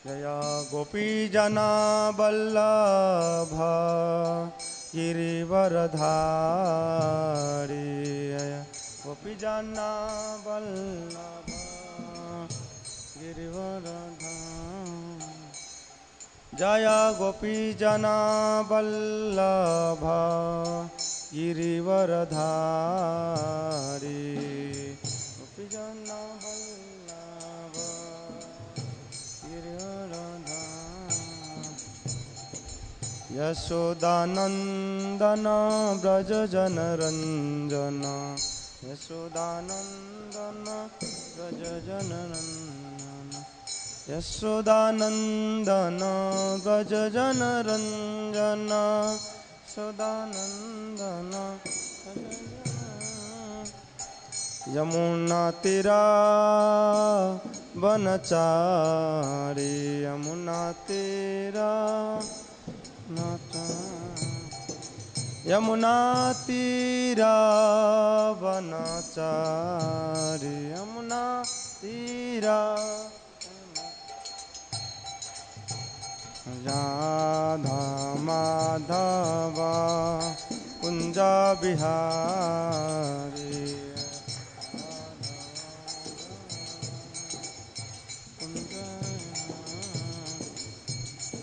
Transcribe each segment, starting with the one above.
जया गोपीजना वल्लभा गिरिवरधारी जया गोपीजना वल्लभा गिरिवरधारी जया गोपीजना वल्लभा गिरिवरधारी गोपीजना वल्लभा गिरिवरधारी यशोदानंदन ब्रज जनरंजन यशोदानंदन ब्रज जनरंजन यशोदानंदन ब्रज जनरंजन यशोदानंदन यमुना तीरा वनचारी यमुना तीरा यमुना तीरा वनचारी यमुना तीरा राधा माधवा कुंजा बिहारी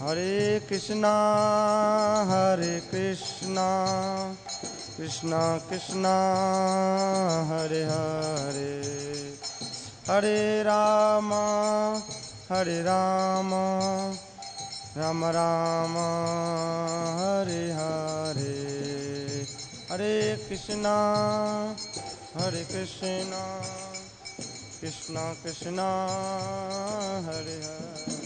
हरे कृष्णा कृष्णा कृष्णा हरे हरे हरे राम राम राम हरे हरे हरे कृष्णा कृष्णा कृष्णा हरे हरे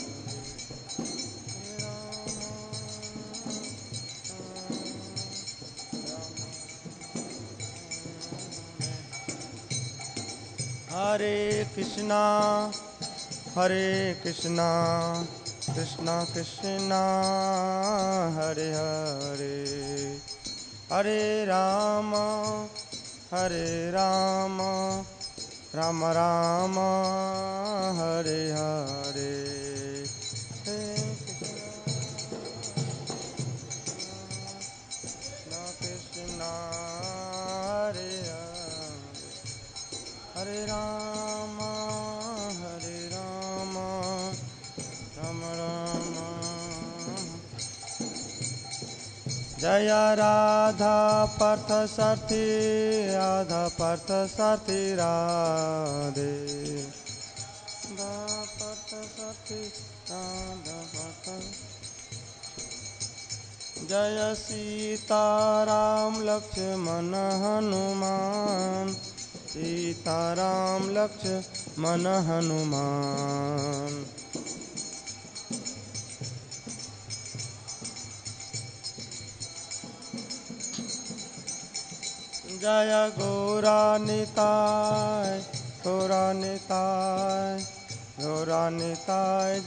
हरे कृष्णा कृष्णा कृष्णा हरे हरे हरे राम राम राम हरे हरे कृष्णा कृष्णा हरे हरे राम राम राम जय राधा पार्थ सारथी राधे पार्थ सारथी राधा पार्थ जय सीताराम लक्ष्मण हनुमान सीताराम लक्ष्मण हनुमान जय गौरानिताय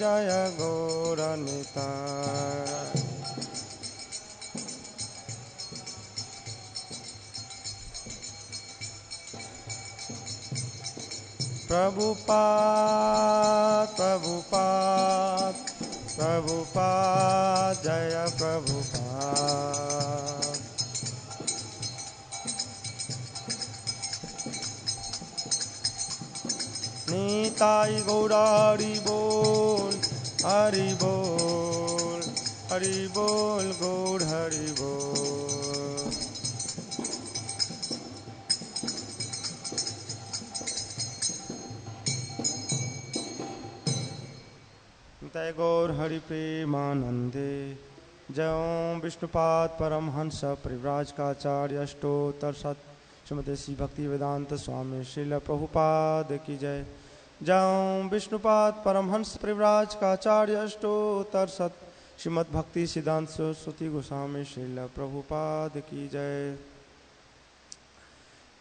जय गौरानिताय प्रभुपाद जय प्रभुपाद नीताई गौरा हरि बोल गौर हरि बोल तय गौर हरि प्रेमानंदे जय ओम विष्णुपाद परमहंस परिव्राजकाचार्य अष्टोत्तर सत श्रीमती श्री भक्ति वेदांत स्वामी श्रील प्रभुपाद की जय जय ओम विष्णुपाद परमहंस परिव्राजकाचार्य अष्टोत्तर सत श्रीमद भक्ति सिद्धांत सरस्वती गोस्वामी श्रील प्रभुपाद की जय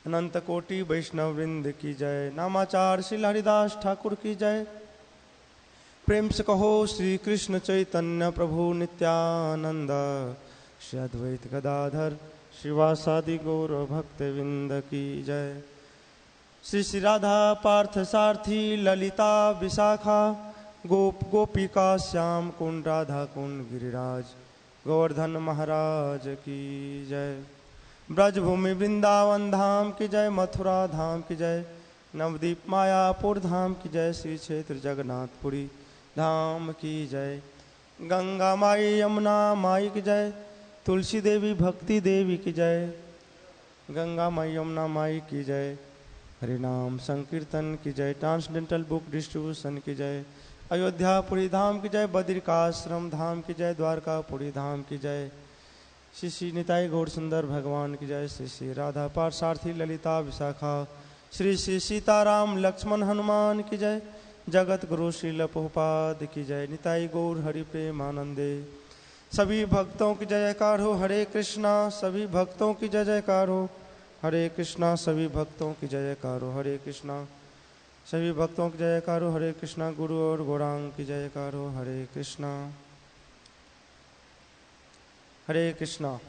अनंत कोटि वैष्णव वृंद की जय नामाचार श्री हरिदास ठाकुर की जय प्रेम से कहो श्री कृष्ण चैतन्य प्रभु नित्यानंद श्री अद्वैत गदाधर श्रीवासादि गौर भक्तविंद की जय श्री श्री राधा पार्थ सारथी ललिता विशाखा गोप गोपिका श्याम कुंड राधा कुंड गिरिराज गोवर्धन महाराज की जय। ब्रजभूमि वृंदावन धाम की जय, मथुरा धाम की जय, नवदीप मायापुर धाम की जय, श्री क्षेत्र जगन्नाथपुरी धाम की जय। गंगा माई यमुना माई की जय, तुलसी देवी भक्ति देवी की जय। गंगा माई यमुना माई की जय, हरि नाम संकीर्तन की जय, ट्रांसडेंटल बुक डिस्ट्रीब्यूशन की जय। अयोध्यापुरी धाम की जय, बद्रिकाश्रम धाम की जय, द्वारकापुरी धाम की जय। श्री श्री निताई गौर सुंदर भगवान की जय। श्री श्री राधा पार्थसारथी ललिता विशाखा, श्री श्री सीताराम लक्ष्मण हनुमान की जय। जगत गुरु श्रील प्रभुपाद की जय। निताई गौर हरि प्रेमानंदे। सभी भक्तों की जय जयकार हो, हरे कृष्णा। सभी भक्तों की जय जयकार हो, हरे कृष्णा। सभी भक्तों की जय जयकार हो, हरे कृष्णा। सभी भक्तों की जय जयकार हो, हरे कृष्णा। गुरु और गौरांग की जय जयकार हो, हरे कृष्णा, हरे कृष्णा।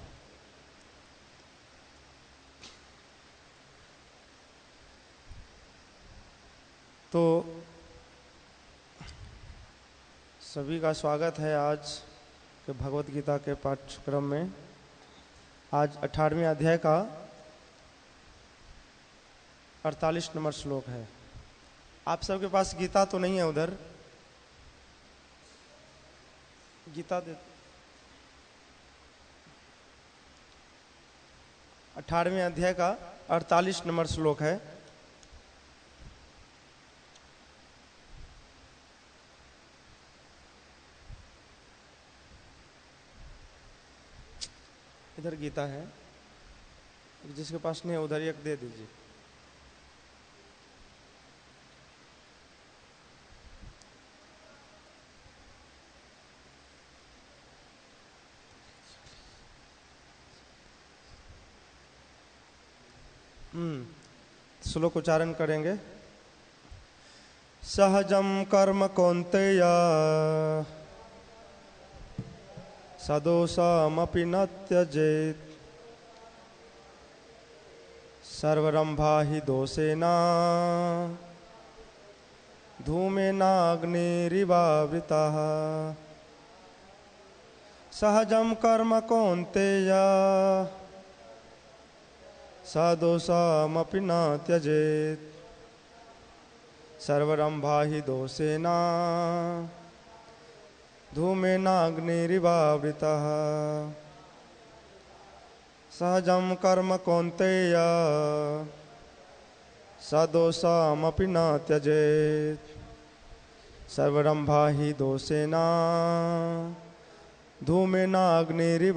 तो सभी का स्वागत है आज के भगवत गीता के पाठ्यक्रम में। आज 18वें अध्याय का 48 नंबर श्लोक है। आप सबके पास गीता तो नहीं है उधर? गीता दे। 18वें अध्याय का 48 नंबर श्लोक है। इधर गीता है, जिसके पास नहीं है उधर एक दे दीजिए। श्लोक उच्चारण करेंगे। सहजम कर्म कौन्तेय सदोषमपि न त्यजेत्, सर्वरंभा हि दोषेण धूमेनाग्निरिवावृताः। सहजम कर्म कौन्तेय सदोषमपि न त्यजेत्, सर्वरंभा हि दोषेण धूमेनाग्निरिवावृतः। सहजं कर्म कौन्तेय सदोषमपि न त्यजेत्, सर्वरंभा हि दोषेण धूमेनाग्निरिवावृतः।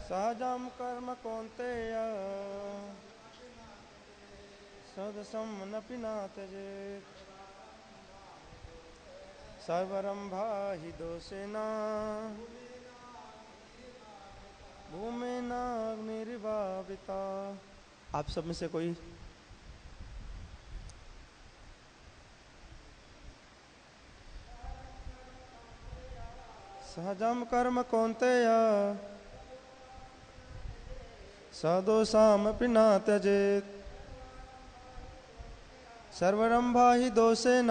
सहजं कर्म कौन्तेय सदोषमपि न त्यजेत्, सर्वरंभा हि दोषेण धूमेनाग्निरिवावृता। आप सब में से कोई? सहजं कर्म कौन्तेय सदोषमपि न त्यजेत्, सर्वरंभा हि दोषेण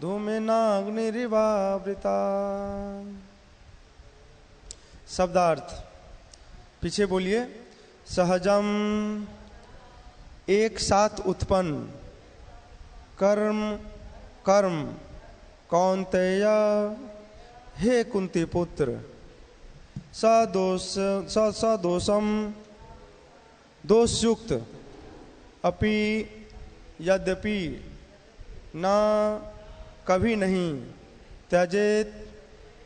धूमेनाग्निरिवावृता। शब्दार्थ पीछे बोलिए। सहजम एक साथ उत्पन्न, कर्म कर्म कौन्तेय हे कुंती पुत्र, सदोषम दोषयुक्त, अपि यद्यपि, न कभी नहीं, त्यजेत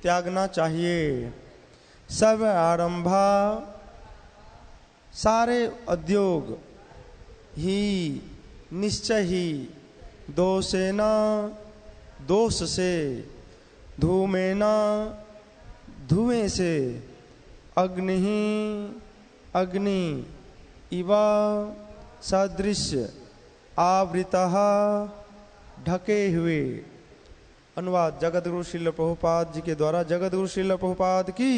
त्यागना चाहिए, सब आरंभा सारे उद्योग, ही निश्चय ही, दोषेना दोष से, धूमेना धुएं से, अग्नि अग्नि, इवा सदृश्य, आवृतः ढके हुए। अनुवाद जगतगुरु श्रील प्रभुपाद जी के द्वारा। जगतगुरु श्रील प्रभुपाद की।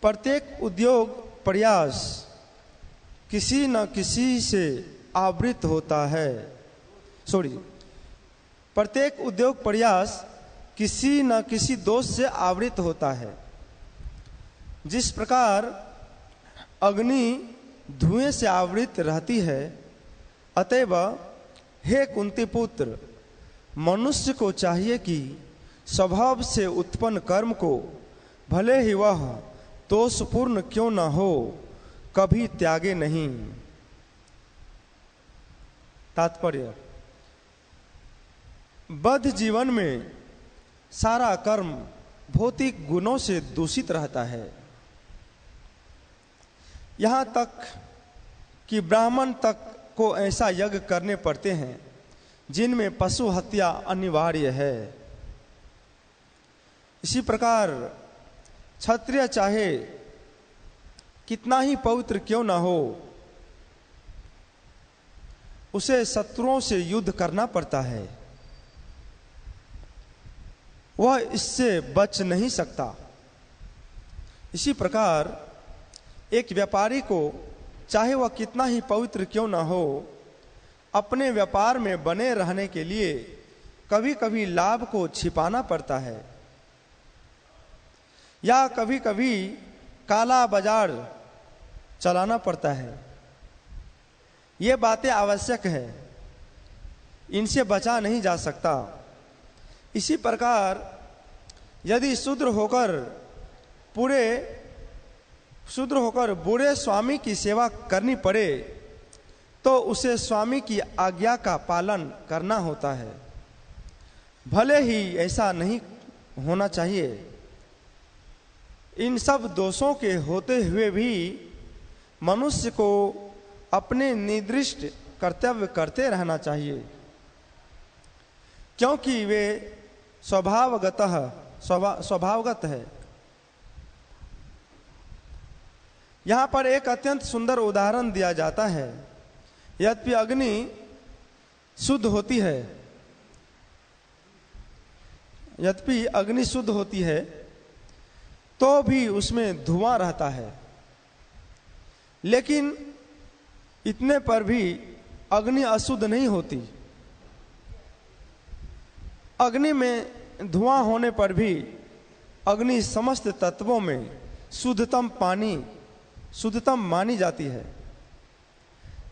प्रत्येक उद्योग प्रयास किसी न किसी से आवृत होता है। प्रत्येक उद्योग प्रयास किसी न किसी दोष से आवृत होता है। जिस प्रकार अग्नि धुएं से आवृत रहती है, अतएव हे कुंती पुत्र, मनुष्य को चाहिए कि स्वभाव से उत्पन्न कर्म को भले ही वह दोषपूर्ण क्यों न हो, कभी त्यागे नहीं। तात्पर्य, बद्ध जीवन में सारा कर्म भौतिक गुणों से दूषित रहता है। यहां तक कि ब्राह्मण तक को ऐसा यज्ञ करने पड़ते हैं जिनमें पशु हत्या अनिवार्य है। इसी प्रकार क्षत्रिय चाहे कितना ही पवित्र क्यों ना हो, उसे शत्रुओं से युद्ध करना पड़ता है, वह इससे बच नहीं सकता। इसी प्रकार एक व्यापारी को चाहे वह कितना ही पवित्र क्यों ना हो, अपने व्यापार में बने रहने के लिए कभी कभी लाभ को छिपाना पड़ता है या कभी कभी काला बाजार चलाना पड़ता है। ये बातें आवश्यक है, इनसे बचा नहीं जा सकता। इसी प्रकार यदि शूद्र होकर बुरे स्वामी की सेवा करनी पड़े तो उसे स्वामी की आज्ञा का पालन करना होता है, भले ही ऐसा नहीं होना चाहिए। इन सब दोषों के होते हुए भी मनुष्य को अपने निर्दिष्ट कर्तव्य करते रहना चाहिए, क्योंकि वे स्वभावगत है। यहां पर एक अत्यंत सुंदर उदाहरण दिया जाता है। यद्यपि अग्नि शुद्ध होती है तो भी उसमें धुआं रहता है, लेकिन इतने पर भी अग्नि अशुद्ध नहीं होती। अग्नि में धुआं होने पर भी अग्नि समस्त तत्वों में शुद्धतम मानी जाती है।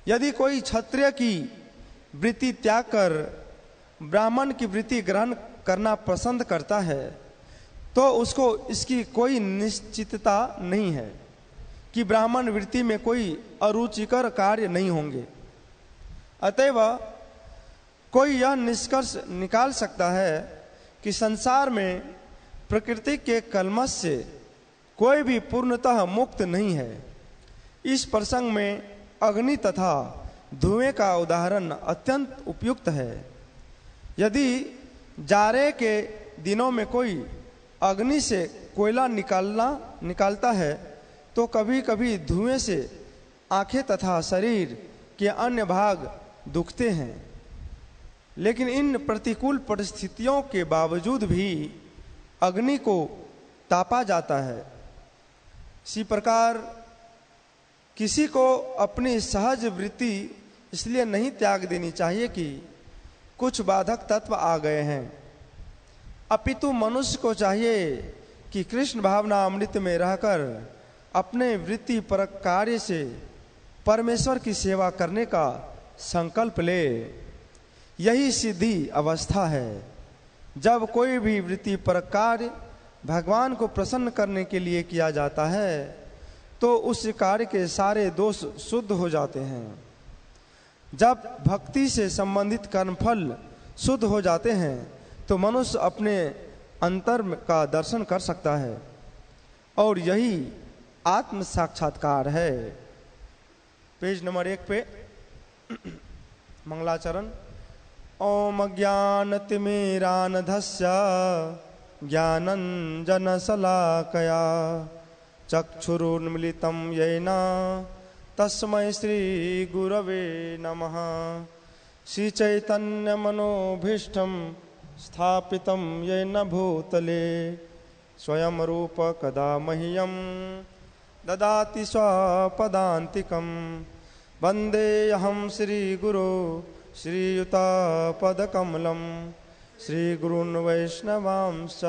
यदि कोई क्षत्रिय की वृत्ति त्याग कर ब्राह्मण की वृत्ति ग्रहण करना पसंद करता है तो उसको इसकी कोई निश्चितता नहीं है कि ब्राह्मण वृत्ति में कोई अरुचिकर कार्य नहीं होंगे। अतएव कोई यह निष्कर्ष निकाल सकता है कि संसार में प्रकृति के कलमश से कोई भी पूर्णतः मुक्त नहीं है। इस प्रसंग में अग्नि तथा धुएं का उदाहरण अत्यंत उपयुक्त है। यदि जाड़े के दिनों में कोई अग्नि से कोयला निकालता है तो कभी कभी धुएं से आंखें तथा शरीर के अन्य भाग दुखते हैं, लेकिन इन प्रतिकूल परिस्थितियों के बावजूद भी अग्नि को तापा जाता है। इसी प्रकार किसी को अपनी सहज वृत्ति इसलिए नहीं त्याग देनी चाहिए कि कुछ बाधक तत्व आ गए हैं, अपितु मनुष्य को चाहिए कि कृष्ण भावना अमृत में रहकर अपने वृत्ति पर कार्य से परमेश्वर की सेवा करने का संकल्प ले। यही सिद्धि अवस्था है। जब कोई भी वृत्ति पर कार्य भगवान को प्रसन्न करने के लिए किया जाता है तो उस कार्य के सारे दोष शुद्ध हो जाते हैं। जब भक्ति से संबंधित कर्मफल शुद्ध हो जाते हैं तो मनुष्य अपने अंतर का दर्शन कर सकता है, और यही आत्म साक्षात्कार है। पेज नंबर 1 पे मंगलाचरण। ओम ज्ञानतिमिरान्धस्य ज्ञानञ्जनशलाकया चक्षुरुन्मीलितं येन तस्मै श्रीगुरवे नमः। श्रीचैतन्यमनोभीष्टं स्थापितं येन भूतले स्वयं रूप कदा मह्यं ददाति स्वपदान्तिकं वन्देऽहं श्रीगुरो श्रीयुतपदकमलं श्रीगुरून् वैष्णवांश्च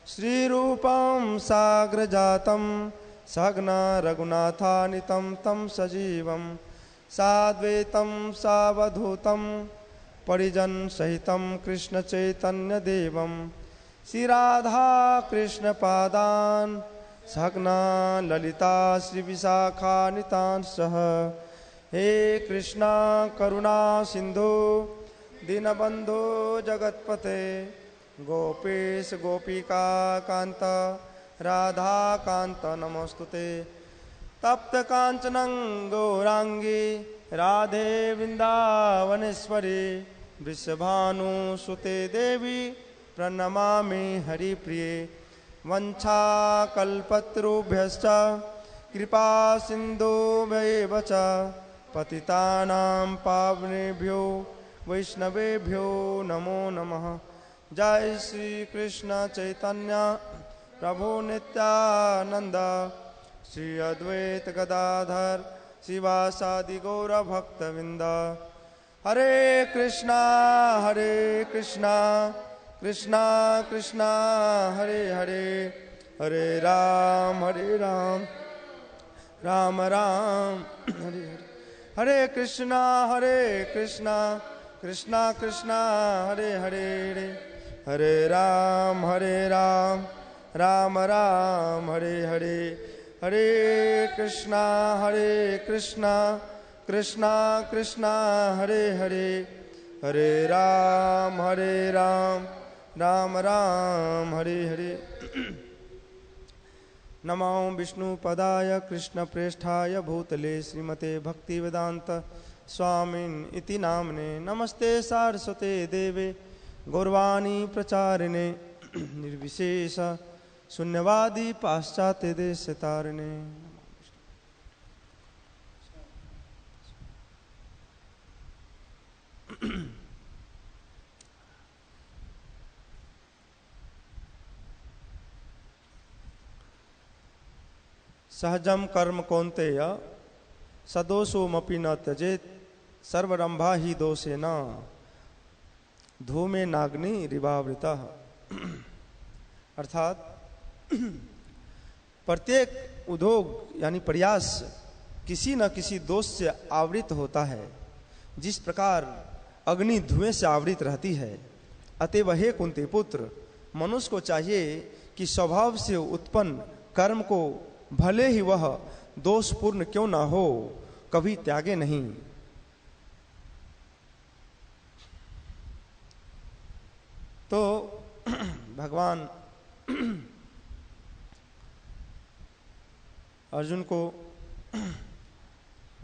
श्रीरूपं साग्रजातं सहगना रघुनाथानितं तं सजीवं साद्वैतं सावधूतं परिजनसहितं कृष्णचैतन्यदेवं श्रीराधाकृष्णपादान् सहगना ललिता श्रीविशाखान्वितान् सह हे कृष्णा करुणा सिन्धु दीनबन्धो जगत्पते गोपेश गोपिका कान्त राधा कान्त नमोस्तुते तप्त कांचनं गौरांगी राधे वृंदावनेश्वरी वृषभानुसुते देवी प्रणमामि हरिप्रिये वंशाकल्पतरुभ्यश्च कृपा सिन्धुभ्यैव च पतितानां पावनेभ्यो वैष्णवेभ्यो नमो नमः। जय श्री कृष्ण चैतन्य प्रभु नित्यानंद श्री अद्वैत गदाधर शिवासादि गौर भक्तवृंद। हरे कृष्णा कृष्णा कृष्णा हरे हरे, हरे राम राम राम हरे हरे। हरे कृष्णा कृष्णा कृष्णा हरे हरे, हरे राम राम राम हरे हरे। हरे कृष्णा कृष्णा कृष्णा हरे हरे, हरे राम राम राम हरे हरे। नमो विष्णुपदाय कृष्णप्रेष्ठाय भूतले श्रीमते भक्तिवेदांत स्वामिन् इति नाम्ने। नमस्ते सारस्वते देवे गौरवाणी प्रचारिणे निर्विशेष शून्यवादी पाश्चात्य देश तारिणे। सहजम कर्म कौन्तेय सदोषोमपि न त्यजेत सर्वरंभा ही दोषेन धूमे नाग्नि रिवावृता। अर्थात प्रत्येक उद्योग यानी प्रयास किसी न किसी दोष से आवृत होता है, जिस प्रकार अग्नि धुएं से आवृत रहती है। अतएव हे कुंती पुत्र, मनुष्य को चाहिए कि स्वभाव से उत्पन्न कर्म को भले ही वह दोषपूर्ण क्यों ना हो कभी त्यागे नहीं। तो भगवान अर्जुन को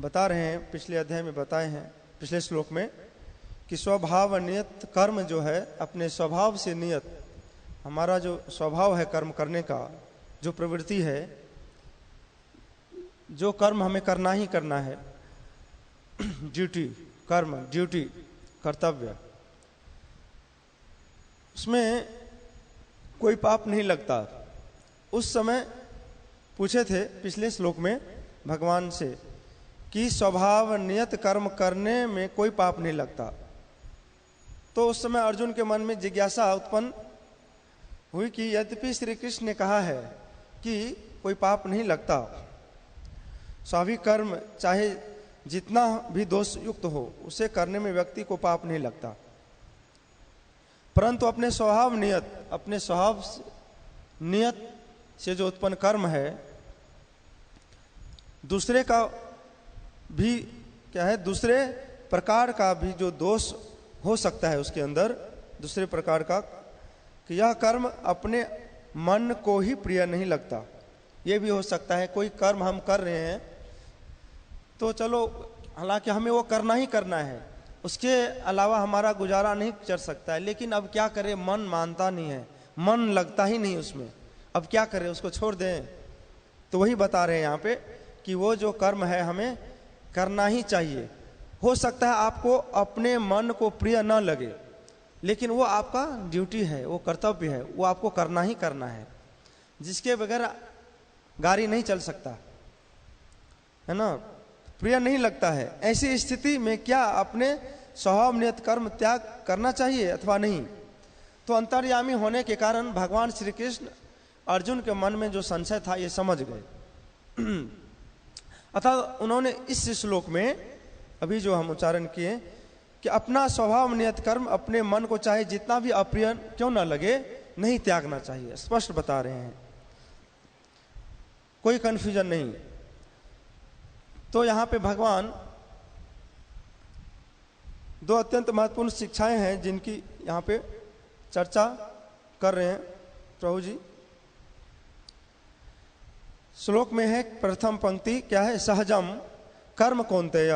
बता रहे हैं, पिछले अध्याय में बताए हैं, पिछले श्लोक में, कि स्वभाव नियत कर्म जो है, अपने स्वभाव से नियत, हमारा जो स्वभाव है कर्म करने का, जो प्रवृत्ति है, जो कर्म हमें करना ही करना है, ड्यूटी, कर्म, ड्यूटी, कर्तव्य, उसमें कोई पाप नहीं लगता। उस समय पूछे थे पिछले श्लोक में भगवान से कि स्वभाव नियत कर्म करने में कोई पाप नहीं लगता। तो उस समय अर्जुन के मन में जिज्ञासा उत्पन्न हुई कि यद्यपि श्री कृष्ण ने कहा है कि कोई पाप नहीं लगता, स्वाभाविक कर्म चाहे जितना भी दोष युक्त हो उसे करने में व्यक्ति को पाप नहीं लगता, परंतु अपने स्वभाव नियत से जो उत्पन्न कर्म है, दूसरे का भी क्या है, दूसरे प्रकार का भी जो दोष हो सकता है उसके अंदर, दूसरे प्रकार का, कि यह कर्म अपने मन को ही प्रिय नहीं लगता। ये भी हो सकता है कोई कर्म हम कर रहे हैं तो चलो, हालांकि हमें वो करना ही करना है, उसके अलावा हमारा गुजारा नहीं चल सकता है, लेकिन अब क्या करें, मन मानता नहीं है, मन लगता ही नहीं उसमें, अब क्या करें, उसको छोड़ दें। तो वही बता रहे हैं यहाँ पे कि वो जो कर्म है हमें करना ही चाहिए। हो सकता है आपको अपने मन को प्रिय न लगे, लेकिन वो आपका ड्यूटी है, वो कर्तव्य है, वो आपको करना ही करना है। जिसके बगैर गाड़ी नहीं चल सकता, है ना, प्रिय नहीं लगता है। ऐसी स्थिति में क्या अपने स्वभाव नियत कर्म त्याग करना चाहिए अथवा नहीं? तो अंतर्यामी होने के कारण भगवान श्री कृष्ण अर्जुन के मन में जो संशय था ये समझ गए। अतः उन्होंने इस श्लोक में अभी जो हम उच्चारण किए कि अपना स्वभाव नियत कर्म अपने मन को चाहे जितना भी अप्रिय क्यों ना लगे नहीं त्यागना चाहिए, स्पष्ट बता रहे हैं, कोई कंफ्यूजन नहीं। तो यहां पे भगवान दो अत्यंत महत्वपूर्ण शिक्षाएं हैं जिनकी यहां पे चर्चा कर रहे हैं प्रभु जी। श्लोक में है प्रथम पंक्ति क्या है, सहजम कर्म कौन्तेय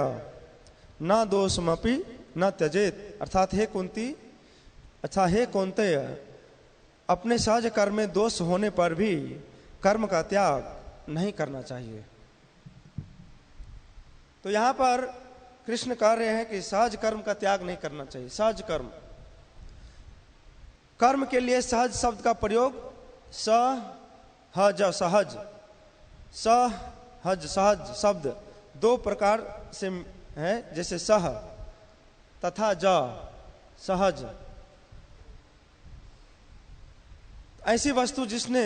न दोषमपि न त्यजेत। अर्थात हे कुंती, अच्छा हे कौन्तेय, अपने सहज कर्म में दोष होने पर भी कर्म का त्याग नहीं करना चाहिए। तो यहां पर कृष्ण कह रहे हैं कि सहज कर्म का त्याग नहीं करना चाहिए। सहज कर्म, कर्म के लिए सहज शब्द का प्रयोग सहज, सहज, सहज, सहज शब्द दो प्रकार से है, जैसे सह तथा ज, सहज। ऐसी वस्तु जिसने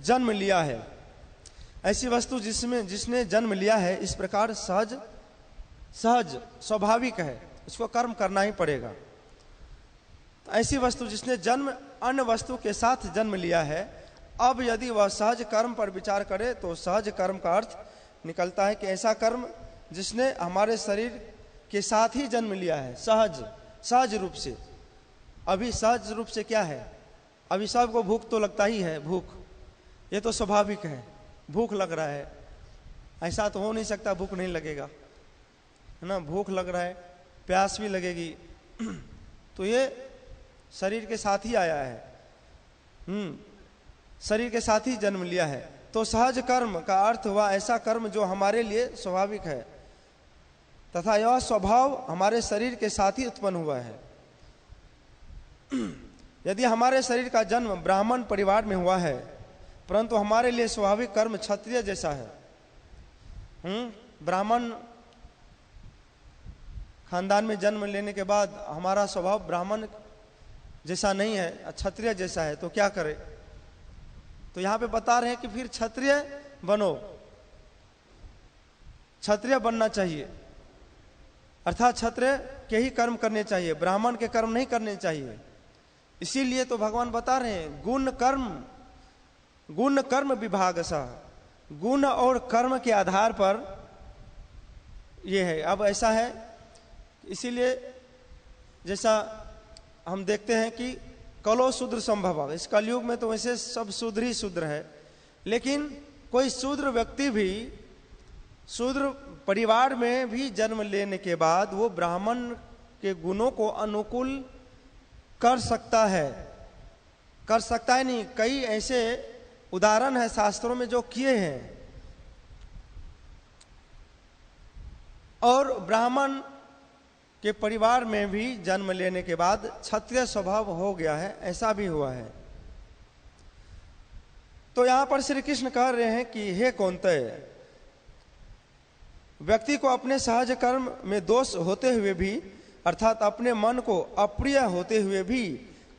जन्म लिया है, ऐसी वस्तु जिसने जन्म लिया है, इस प्रकार सहज, सहज स्वाभाविक है, उसको कर्म करना ही पड़ेगा। तो ऐसी वस्तु जिसने जन्म अन्य वस्तु के साथ जन्म लिया है, अब यदि वह सहज कर्म पर विचार करे तो सहज कर्म का अर्थ निकलता है कि ऐसा कर्म जिसने हमारे शरीर के साथ ही जन्म लिया है, सहज, सहज रूप से। अभी सहज रूप से क्या है, अभी सबको भूख तो लगता ही है, भूख ये तो स्वाभाविक है, भूख लग रहा है, ऐसा तो हो नहीं सकता भूख नहीं लगेगा, है ना, भूख लग रहा है, प्यास भी लगेगी। तो ये शरीर के साथ ही आया है, शरीर के साथ ही जन्म लिया है। तो सहज कर्म का अर्थ हुआ ऐसा कर्म जो हमारे लिए स्वाभाविक है तथा यह स्वभाव हमारे शरीर के साथ ही उत्पन्न हुआ है। यदि हमारे शरीर का जन्म ब्राह्मण परिवार में हुआ है परंतु हमारे लिए स्वाभाविक कर्म क्षत्रिय जैसा है, ब्राह्मण खानदान में जन्म लेने के बाद हमारा स्वभाव ब्राह्मण जैसा नहीं है, क्षत्रिय जैसा है, तो क्या करें? तो यहां पे बता रहे हैं कि फिर क्षत्रिय बनो, क्षत्रिय बनना चाहिए, अर्थात क्षत्रिय के ही कर्म करने चाहिए, ब्राह्मण के कर्म नहीं करने चाहिए। इसीलिए तो भगवान बता रहे हैं गुण कर्म, गुण कर्म विभाग सा, गुण और कर्म के आधार पर ये है। अब ऐसा है, इसीलिए जैसा हम देखते हैं कि कलो शूद्र संभव, इस कलयुग में तो वैसे सब शूद्र ही शूद्र है, लेकिन कोई शूद्र व्यक्ति भी शूद्र परिवार में भी जन्म लेने के बाद वो ब्राह्मण के गुणों को अनुकूल कर सकता है, कर सकता है नहीं, कई ऐसे उदाहरण है शास्त्रों में जो किए हैं। और ब्राह्मण के परिवार में भी जन्म लेने के बाद क्षत्रिय स्वभाव हो गया है, ऐसा भी हुआ है। तो यहां पर श्री कृष्ण कह रहे हैं कि हे कौन्तेय, व्यक्ति को अपने सहज कर्म में दोष होते हुए भी अर्थात अपने मन को अप्रिय होते हुए भी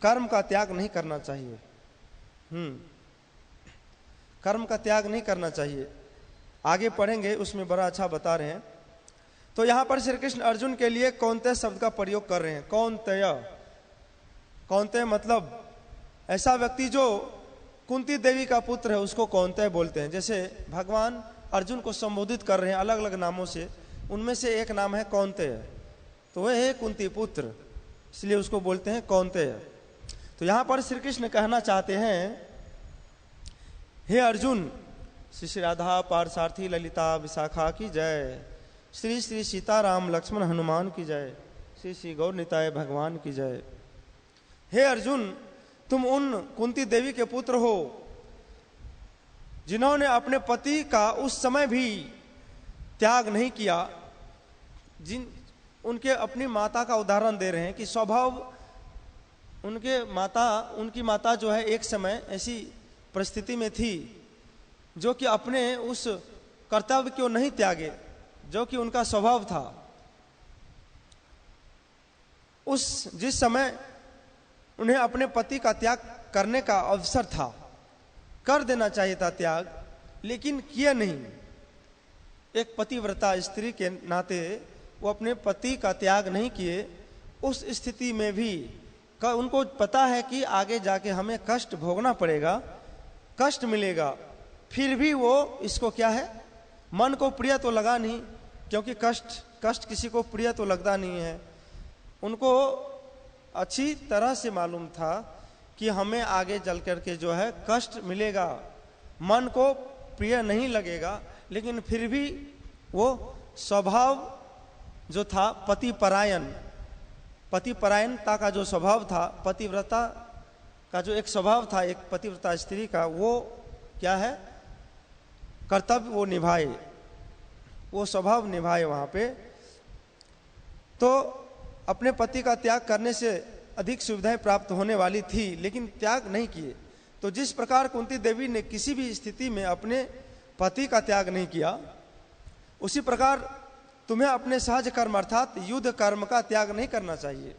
कर्म का त्याग नहीं करना चाहिए। कर्म का त्याग नहीं करना चाहिए, आगे पढ़ेंगे उसमें बड़ा अच्छा बता रहे हैं। तो यहां पर श्री कृष्ण अर्जुन के लिए कौन्तेय शब्द का प्रयोग कर रहे हैं। कौन्तेय, कौन्तेय मतलब ऐसा व्यक्ति जो कुंती देवी का पुत्र है उसको कौन्तेय बोलते हैं। जैसे भगवान अर्जुन को संबोधित कर रहे हैं अलग अलग नामों से, उनमें से एक नाम है कौन्तेय, तो वह है कुंती पुत्र, इसलिए उसको बोलते हैं कौन्तेय। तो यहां पर श्री कृष्ण कहना चाहते हैं हे अर्जुन, श्री श्री राधा पार्थसारथी ललिता विशाखा की जय, श्री श्री सीताराम लक्ष्मण हनुमान की जय, श्री श्री गौर निताय भगवान की जय। हे अर्जुन, तुम उन कुंती देवी के पुत्र हो जिन्होंने अपने पति का उस समय भी त्याग नहीं किया, उनके अपनी माता का उदाहरण दे रहे हैं कि स्वभाव उनकी माता जो है एक समय ऐसी परिस्थिति में थी जो कि अपने उस कर्तव्य क्यों नहीं त्यागे, जो कि उनका स्वभाव था। जिस समय उन्हें अपने पति का त्याग करने का अवसर था, कर देना चाहिए था त्याग, लेकिन किया नहीं। एक पतिव्रता स्त्री के नाते वो अपने पति का त्याग नहीं किए। उस स्थिति में भी उनको पता है कि आगे जाके हमें कष्ट भोगना पड़ेगा, कष्ट मिलेगा, फिर भी वो इसको क्या है, मन को प्रिय तो लगा नहीं, क्योंकि कष्ट किसी को प्रिय तो लगता नहीं है। उनको अच्छी तरह से मालूम था कि हमें आगे चल करके जो है कष्ट मिलेगा, मन को प्रिय नहीं लगेगा, लेकिन फिर भी वो स्वभाव जो था पतिपरायणता का जो स्वभाव था, पतिव्रता का जो एक स्वभाव था एक पतिव्रता स्त्री का, वो क्या है, कर्तव्य वो निभाए, वो स्वभाव निभाए वहां पे। तो अपने पति का त्याग करने से अधिक सुविधाएं प्राप्त होने वाली थी, लेकिन त्याग नहीं किए। तो जिस प्रकार कुंती देवी ने किसी भी स्थिति में अपने पति का त्याग नहीं किया, उसी प्रकार तुम्हें अपने सहज कर्म अर्थात युद्ध कर्म का त्याग नहीं करना चाहिए।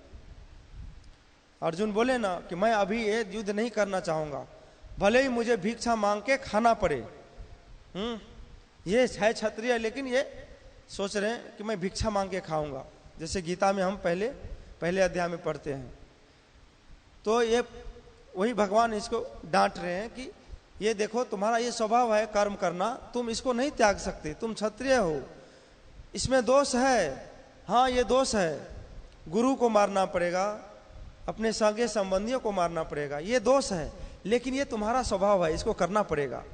अर्जुन बोले ना कि मैं अभी ये युद्ध नहीं करना चाहूंगा, भले ही मुझे भिक्षा मांग के खाना पड़े। ये है क्षत्रिय, लेकिन ये सोच रहे हैं कि मैं भिक्षा मांग के खाऊंगा, जैसे गीता में हम पहले अध्याय में पढ़ते हैं। तो ये वही भगवान इसको डांट रहे हैं कि ये देखो तुम्हारा ये स्वभाव है कर्म करना, तुम इसको नहीं त्याग सकते, तुम क्षत्रिय हो, इसमें दोष है। हाँ ये दोष है, गुरु को मारना पड़ेगा, अपने सगे संबंधियों को मारना पड़ेगा, ये दोष है, लेकिन ये तुम्हारा स्वभाव है, इसको करना पड़ेगा।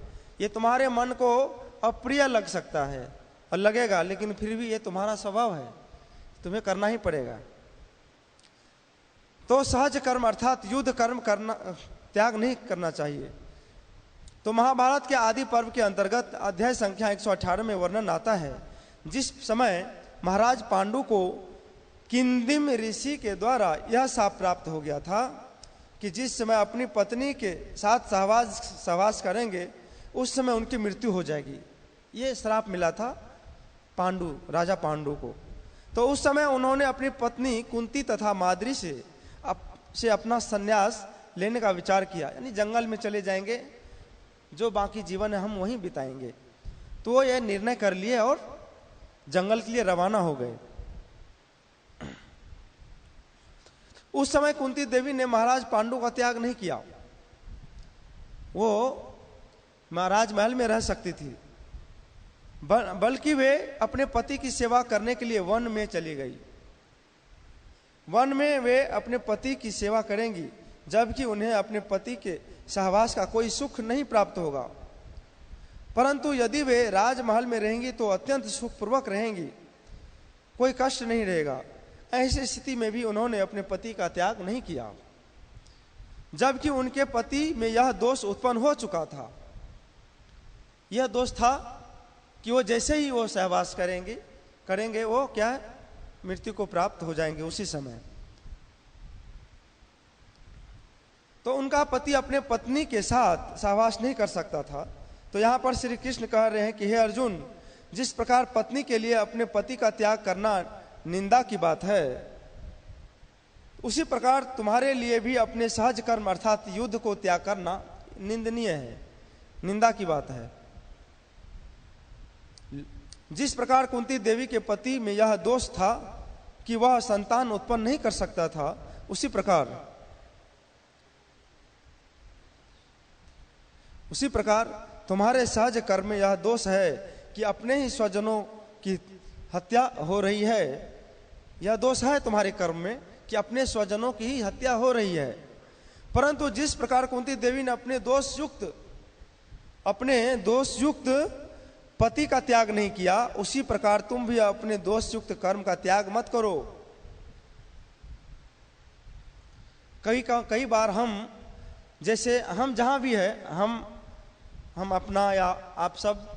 ये तुम्हारे मन को अप्रिय लग सकता है और लगेगा, लेकिन फिर भी ये तुम्हारा स्वभाव है, तुम्हें करना ही पड़ेगा। तो सहज कर्म अर्थात युद्ध कर्म करना त्याग नहीं करना चाहिए। तो महाभारत के आदि पर्व के अंतर्गत अध्याय संख्या 118 में वर्णन आता है, जिस समय महाराज पांडु को किंदिम ऋषि के द्वारा यह शाप प्राप्त हो गया था कि जिस समय अपनी पत्नी के साथ सहवास करेंगे उस समय उनकी मृत्यु हो जाएगी। ये श्राप मिला था राजा पांडु को। तो उस समय उन्होंने अपनी पत्नी कुंती तथा माद्री से अपना संन्यास लेने का विचार किया, यानी जंगल में चले जाएंगे, जो बाकी जीवन है हम वहीं बिताएंगे। तो वो यह निर्णय कर लिए और जंगल के लिए रवाना हो गए। उस समय कुंती देवी ने महाराज पांडु का त्याग नहीं किया, वो महाराज महल में रह सकती थी, बल्कि वे अपने पति की सेवा करने के लिए वन में चली गई। वन में वे अपने पति की सेवा करेंगी, जबकि उन्हें अपने पति के सहवास का कोई सुख नहीं प्राप्त होगा। परंतु यदि वे राजमहल में रहेंगी तो अत्यंत सुखपूर्वक रहेंगी, कोई कष्ट नहीं रहेगा। ऐसी स्थिति में भी उन्होंने अपने पति का त्याग नहीं किया, जबकि उनके पति में यह दोष उत्पन्न हो चुका था। यह दोष था कि वो जैसे ही वो सहवास करेंगे वो क्या है, मृत्यु को प्राप्त हो जाएंगे उसी समय। तो उनका पति अपने पत्नी के साथ सहवास नहीं कर सकता था। तो यहां पर श्री कृष्ण कह रहे हैं कि हे अर्जुन, जिस प्रकार पत्नी के लिए अपने पति का त्याग करना निंदा की बात है, उसी प्रकार तुम्हारे लिए भी अपने सहज कर्म अर्थात युद्ध को त्याग करना निंदनीय है, निंदा की बात है। जिस प्रकार कुंती देवी के पति में यह दोष था कि वह संतान उत्पन्न नहीं कर सकता था, उसी प्रकार तुम्हारे सहज कर्म में यह दोष है कि अपने ही स्वजनों की हत्या हो रही है। यह दोष है तुम्हारे कर्म में कि अपने स्वजनों की ही हत्या हो रही है। परंतु जिस प्रकार कुंती देवी ने अपने दोषयुक्त पति का त्याग नहीं किया, उसी प्रकार तुम भी अपने दोषयुक्त कर्म का त्याग मत करो। कई बार हम जहां भी है, हम अपना या आप सब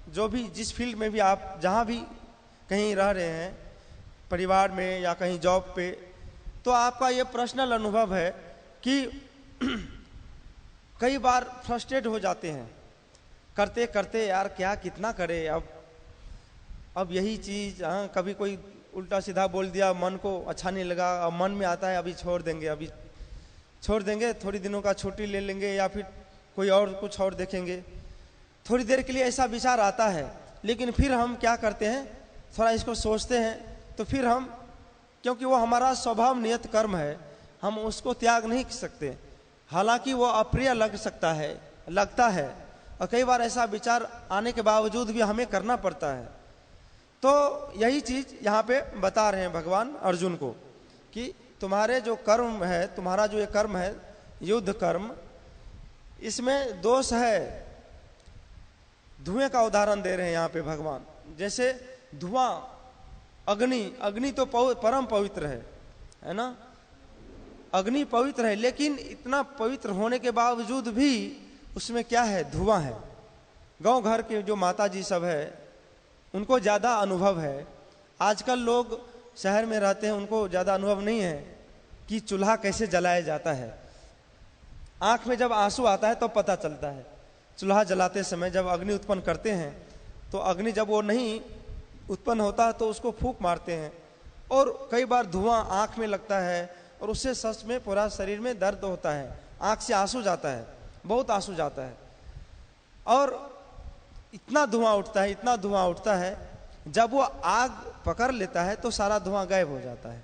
जो भी जिस फील्ड में भी आप जहां भी कहीं रह रहे हैं, परिवार में या कहीं जॉब पे, तो आपका ये पर्सनल अनुभव है कि कई बार फ्रस्ट्रेट हो जाते हैं, करते करते यार क्या कितना करे, अब अब यही चीज़, हाँ, कभी कोई उल्टा सीधा बोल दिया, मन को अच्छा नहीं लगा, अब मन में आता है अभी छोड़ देंगे, थोड़ी दिनों का छुट्टी ले लेंगे या फिर कोई और कुछ और देखेंगे। थोड़ी देर के लिए ऐसा विचार आता है, लेकिन फिर हम क्या करते हैं, थोड़ा इसको सोचते हैं, तो फिर हम, क्योंकि वो हमारा स्वभाव नियत कर्म है, हम उसको त्याग नहीं कर सकते। हालांकि वो अप्रिय लगता है, और कई बार ऐसा विचार आने के बावजूद भी हमें करना पड़ता है। तो यही चीज यहाँ पे बता रहे हैं भगवान अर्जुन को कि तुम्हारे जो कर्म है, तुम्हारा जो ये कर्म है युद्ध कर्म, इसमें दोष है। धुएं का उदाहरण दे रहे हैं यहाँ पे भगवान। जैसे धुआं, अग्नि तो परम पवित्र है ना, अग्नि पवित्र है, लेकिन इतना पवित्र होने के बावजूद भी उसमें क्या है, धुआं है। गांव घर के जो माता जी सब है उनको ज़्यादा अनुभव है। आजकल लोग शहर में रहते हैं, उनको ज़्यादा अनुभव नहीं है कि चूल्हा कैसे जलाया जाता है। आंख में जब आंसू आता है तो पता चलता है। चूल्हा जलाते समय जब अग्नि उत्पन्न करते हैं तो अग्नि जब वो नहीं उत्पन्न होता तो उसको फूंक मारते हैं, और कई बार धुआं आंख में लगता है और उससे सच में पूरा शरीर में दर्द होता है, आंख से आंसू जाता है, बहुत आंसू जाता है। और इतना धुआं उठता है, जब वो आग पकड़ लेता है तो सारा धुआं गायब हो जाता है।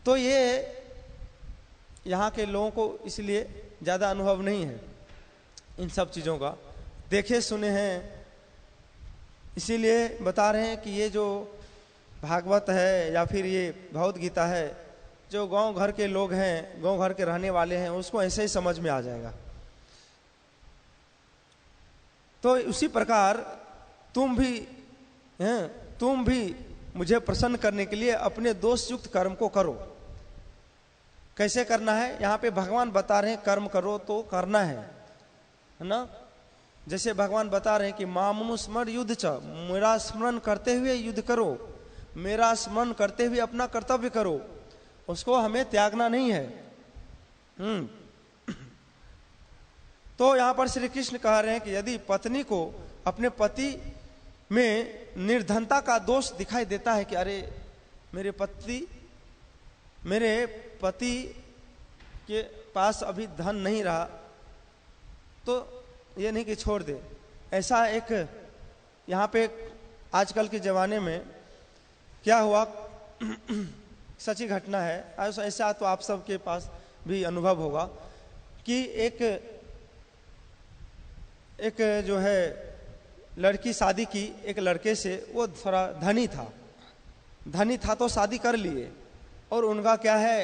तो ये यहाँ के लोगों को इसलिए ज़्यादा अनुभव नहीं है इन सब चीज़ों का, देखे सुने हैं, इसीलिए बता रहे हैं कि ये जो भागवत है या फिर ये भगवत गीता है, जो गांव घर के लोग हैं, गांव घर के रहने वाले हैं, उसको ऐसे ही समझ में आ जाएगा। तो उसी प्रकार तुम भी मुझे प्रसन्न करने के लिए अपने दोष युक्त कर्म को करो। कैसे करना है यहाँ पे भगवान बता रहे हैं, कर्म करो तो करना है ना। जैसे भगवान बता रहे हैं कि मामनुस्मर युद्ध च, मेरा स्मरण करते हुए युद्ध करो, मेरा स्मरण करते हुए अपना कर्तव्य करो, उसको हमें त्यागना नहीं है। तो यहाँ पर श्री कृष्ण कह रहे हैं कि यदि पत्नी को अपने पति में निर्धनता का दोष दिखाई देता है कि अरे मेरे पति के पास अभी धन नहीं रहा, तो ये नहीं कि छोड़ दे। ऐसा एक यहाँ पे आजकल के ज़माने में क्या हुआ, सच्ची घटना है, ऐसा तो आप सबके पास भी अनुभव होगा कि एक जो है लड़की शादी की एक लड़के से, वो थोड़ा धनी था तो शादी कर लिए, और उनका क्या है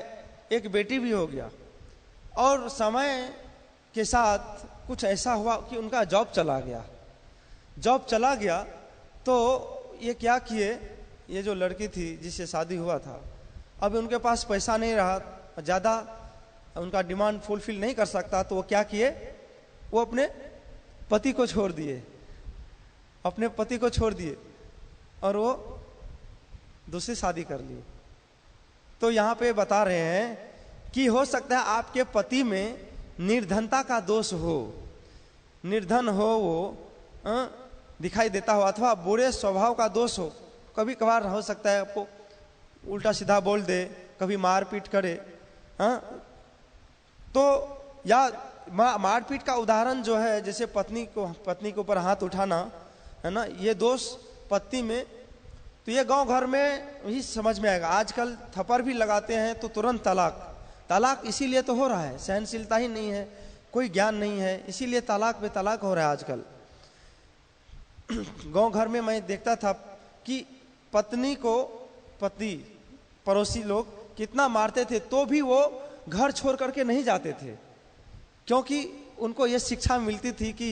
एक बेटी भी हो गया। और समय के साथ कुछ ऐसा हुआ कि उनका जॉब चला गया। तो ये क्या किए, ये जो लड़की थी जिससे शादी हुआ था, अब उनके पास पैसा नहीं रहा, ज़्यादा उनका डिमांड फुलफिल नहीं कर सकता, तो वो क्या किए, वो अपने पति को छोड़ दिए और वो दूसरी शादी कर ली। तो यहाँ पे बता रहे हैं कि हो सकता है आपके पति में निर्धनता का दोष हो, निर्धन हो, वो दिखाई देता हो, अथवा बुरे स्वभाव का दोष हो। कभी कभार हो सकता है आपको उल्टा सीधा बोल दे, कभी मारपीट करे, तो या मारपीट का उदाहरण जो है, जैसे पत्नी के ऊपर हाथ उठाना है ना, ये दोष पत्नी में, तो ये गांव घर में ही समझ में आएगा। आजकल थप्पड़ भी लगाते हैं तो तुरंत तलाक इसीलिए तो हो रहा है, सहनशीलता ही नहीं है, कोई ज्ञान नहीं है, इसीलिए तलाक पे तलाक हो रहा है आजकल। गांव घर में मैं देखता था कि पत्नी को पड़ोसी लोग कितना मारते थे तो भी वो घर छोड़ करके नहीं जाते थे, क्योंकि उनको ये शिक्षा मिलती थी कि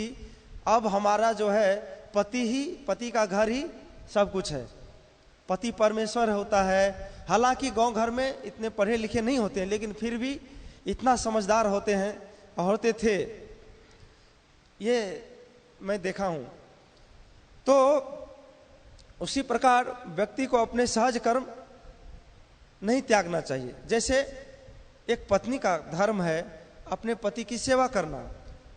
अब हमारा जो है पति का घर ही सब कुछ है, पति परमेश्वर होता है। हालांकि गांव घर में इतने पढ़े लिखे नहीं होते हैं, लेकिन फिर भी इतना समझदार होते थे, ये मैं देखा हूं। तो उसी प्रकार व्यक्ति को अपने सहज कर्म नहीं त्यागना चाहिए। जैसे एक पत्नी का धर्म है अपने पति की सेवा करना,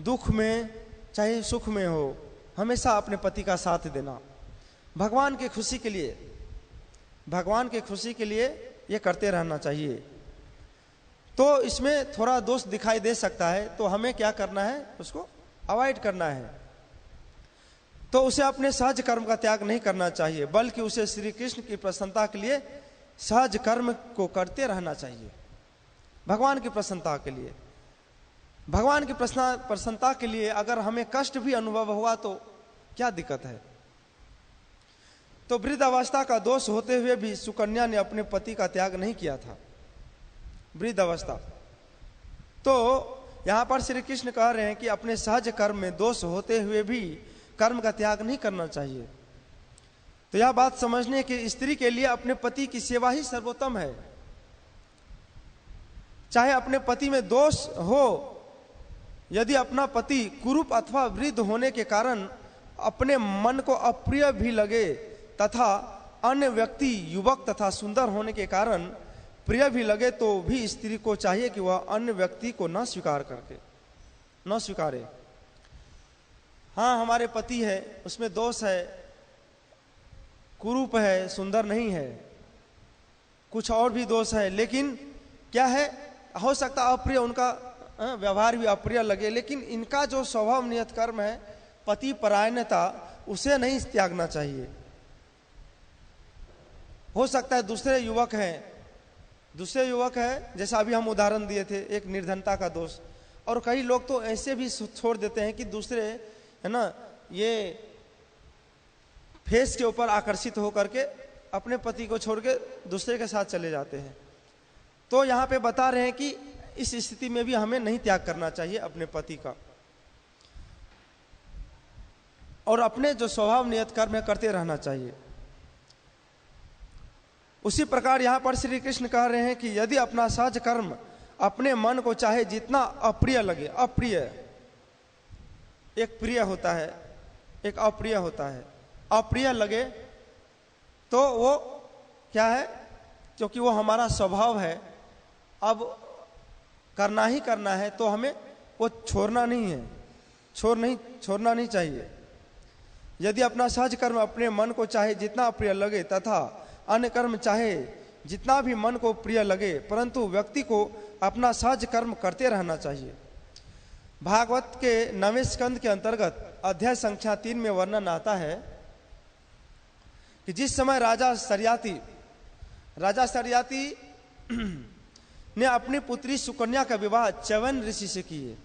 दुख में चाहे सुख में हो, हमेशा अपने पति का साथ देना। भगवान की खुशी के लिए, भगवान की खुशी के लिए ये करते रहना चाहिए। तो इसमें थोड़ा दोष दिखाई दे सकता है, तो हमें क्या करना है, उसको अवॉइड करना है। तो उसे अपने सहज कर्म का त्याग नहीं करना चाहिए, बल्कि उसे श्री कृष्ण की प्रसन्नता के लिए सहज कर्म को करते रहना चाहिए। भगवान की प्रसन्नता के लिए, भगवान की प्रसन्नता के लिए अगर हमें कष्ट भी अनुभव हुआ तो क्या दिक्कत है। तो वृद्धावस्था का दोष होते हुए भी सुकन्या ने अपने पति का त्याग नहीं किया था। वृद्धावस्था, तो यहां पर श्री कृष्ण कह रहे हैं कि अपने सहज कर्म में दोष होते हुए भी कर्म का त्याग नहीं करना चाहिए। तो यह बात समझने कि स्त्री के लिए अपने पति की सेवा ही सर्वोत्तम है। चाहे अपने पति में दोष हो, यदि अपना पति कुरूप अथवा वृद्ध होने के कारण अपने मन को अप्रिय भी लगे तथा अन्य व्यक्ति युवक तथा सुंदर होने के कारण प्रिय भी लगे, तो भी स्त्री को चाहिए कि वह अन्य व्यक्ति को न स्वीकारे। हाँ, हमारे पति है, उसमें दोष है, कुरूप है, सुंदर नहीं है, कुछ और भी दोष है, लेकिन क्या है, हो सकता अप्रिय, उनका व्यवहार भी अप्रिय लगे, लेकिन इनका जो स्वभाव नियत कर्म है पति परायणता, उसे नहीं त्यागना चाहिए। हो सकता है दूसरे युवक हैं, जैसा अभी हम उदाहरण दिए थे, एक निर्धनता का दोष, और कई लोग तो ऐसे भी छोड़ देते हैं कि दूसरे, है ना, ये फेस के ऊपर आकर्षित होकर के अपने पति को छोड़ के दूसरे के साथ चले जाते हैं। तो यहाँ पे बता रहे हैं कि इस स्थिति में भी हमें नहीं त्याग करना चाहिए अपने पति का, और अपने जो स्वभाव नियत कर्म है करते रहना चाहिए। उसी प्रकार यहाँ पर श्री कृष्ण कह रहे हैं कि यदि अपना सहज कर्म अपने मन को चाहे जितना अप्रिय लगे, अप्रिय, एक प्रिय होता है, एक अप्रिय होता है, अप्रिय लगे तो वो क्या है, क्योंकि वो हमारा स्वभाव है, अब करना ही करना है, तो हमें वो छोड़ना नहीं चाहिए। यदि अपना सहज कर्म अपने मन को चाहे जितना प्रिय लगे तथा अन्य कर्म चाहे जितना भी मन को प्रिय लगे, परंतु व्यक्ति को अपना सहज कर्म करते रहना चाहिए। भागवत के 9वें स्कंद के अंतर्गत अध्याय संख्या 3 में वर्णन आता है कि जिस समय राजा सरियाती ने अपनी पुत्री सुकन्या का विवाह च्यवन ऋषि से किए,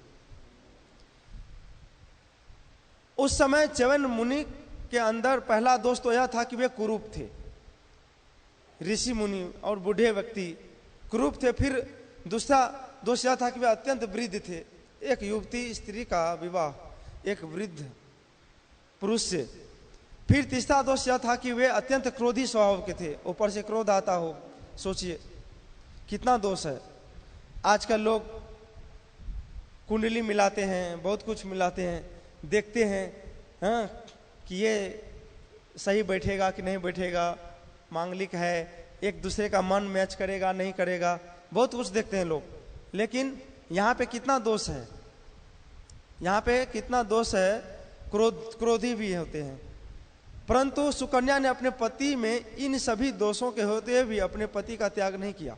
उस समय च्यवन मुनि के अंदर पहला दोष तो यह था कि वे कुरूप थे। ऋषि मुनि और बूढ़े व्यक्ति कुरूप थे। फिर दूसरा दोष यह था कि वे अत्यंत वृद्ध थे। एक युवती स्त्री का विवाह एक वृद्ध पुरुष से। फिर तीसरा दोष यह था कि वे अत्यंत क्रोधी स्वभाव के थे, ऊपर से क्रोध आता हो। सोचिए कितना दोष है। आजकल लोग कुंडली मिलाते हैं, बहुत कुछ मिलाते हैं, देखते हैं हाँ कि ये सही बैठेगा कि नहीं बैठेगा, मांगलिक है, एक दूसरे का मन मैच करेगा नहीं करेगा, बहुत कुछ देखते हैं लोग। लेकिन यहाँ पे कितना दोष है, यहाँ पे कितना दोष है, क्रोधी भी होते हैं। परंतु सुकन्या ने अपने पति में इन सभी दोषों के होते हुए भी अपने पति का त्याग नहीं किया।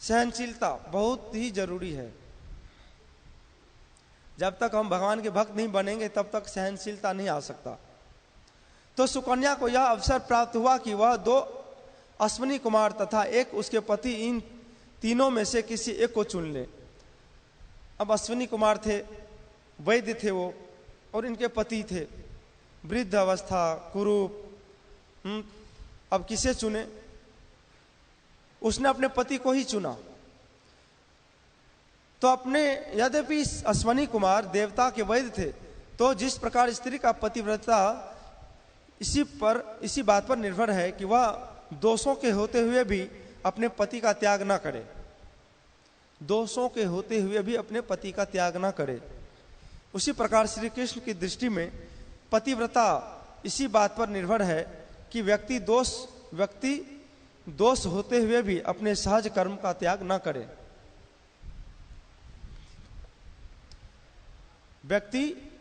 सहनशीलता बहुत ही जरूरी है। जब तक हम भगवान के भक्त नहीं बनेंगे तब तक सहनशीलता नहीं आ सकता। तो सुकन्या को यह अवसर प्राप्त हुआ कि वह 2 अश्विनी कुमार तथा एक उसके पति, इन तीनों में से किसी एक को चुन ले। अब अश्विनी कुमार थे, वैद्य थे वो, और इनके पति थे वृद्ध अवस्था, कुरूप। अब किसे चुने? उसने अपने पति को ही चुना। तो अपने, यद्यपि अश्विनी कुमार देवता के वैद्य थे, तो जिस प्रकार स्त्री का पतिव्रता इसी बात पर निर्भर है कि वह दोषों के होते हुए भी अपने पति का त्याग ना करे। दोषों के होते हुए भी अपने पति का त्याग ना करे। उसी प्रकार श्री कृष्ण की दृष्टि में पतिव्रता इसी बात पर निर्भर है कि व्यक्ति दोष होते हुए भी अपने सहज कर्म का त्याग ना करे। व्यक्ति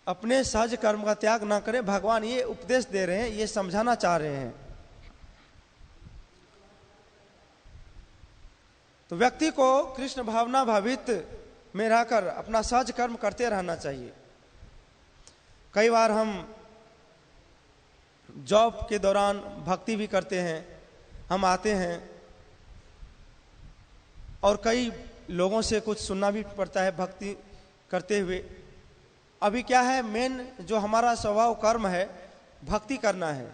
अपने सहज कर्म का त्याग ना करें। भगवान ये उपदेश दे रहे हैं, ये समझाना चाह रहे हैं। तो व्यक्ति को कृष्ण भावना भावित में रहकर अपना सहज कर्म करते रहना चाहिए। कई बार हम जॉब के दौरान भक्ति भी करते हैं, हम आते हैं और कई लोगों से कुछ सुनना भी पड़ता है भक्ति करते हुए। अभी क्या है, मेन जो हमारा स्वभाव कर्म है भक्ति करना है।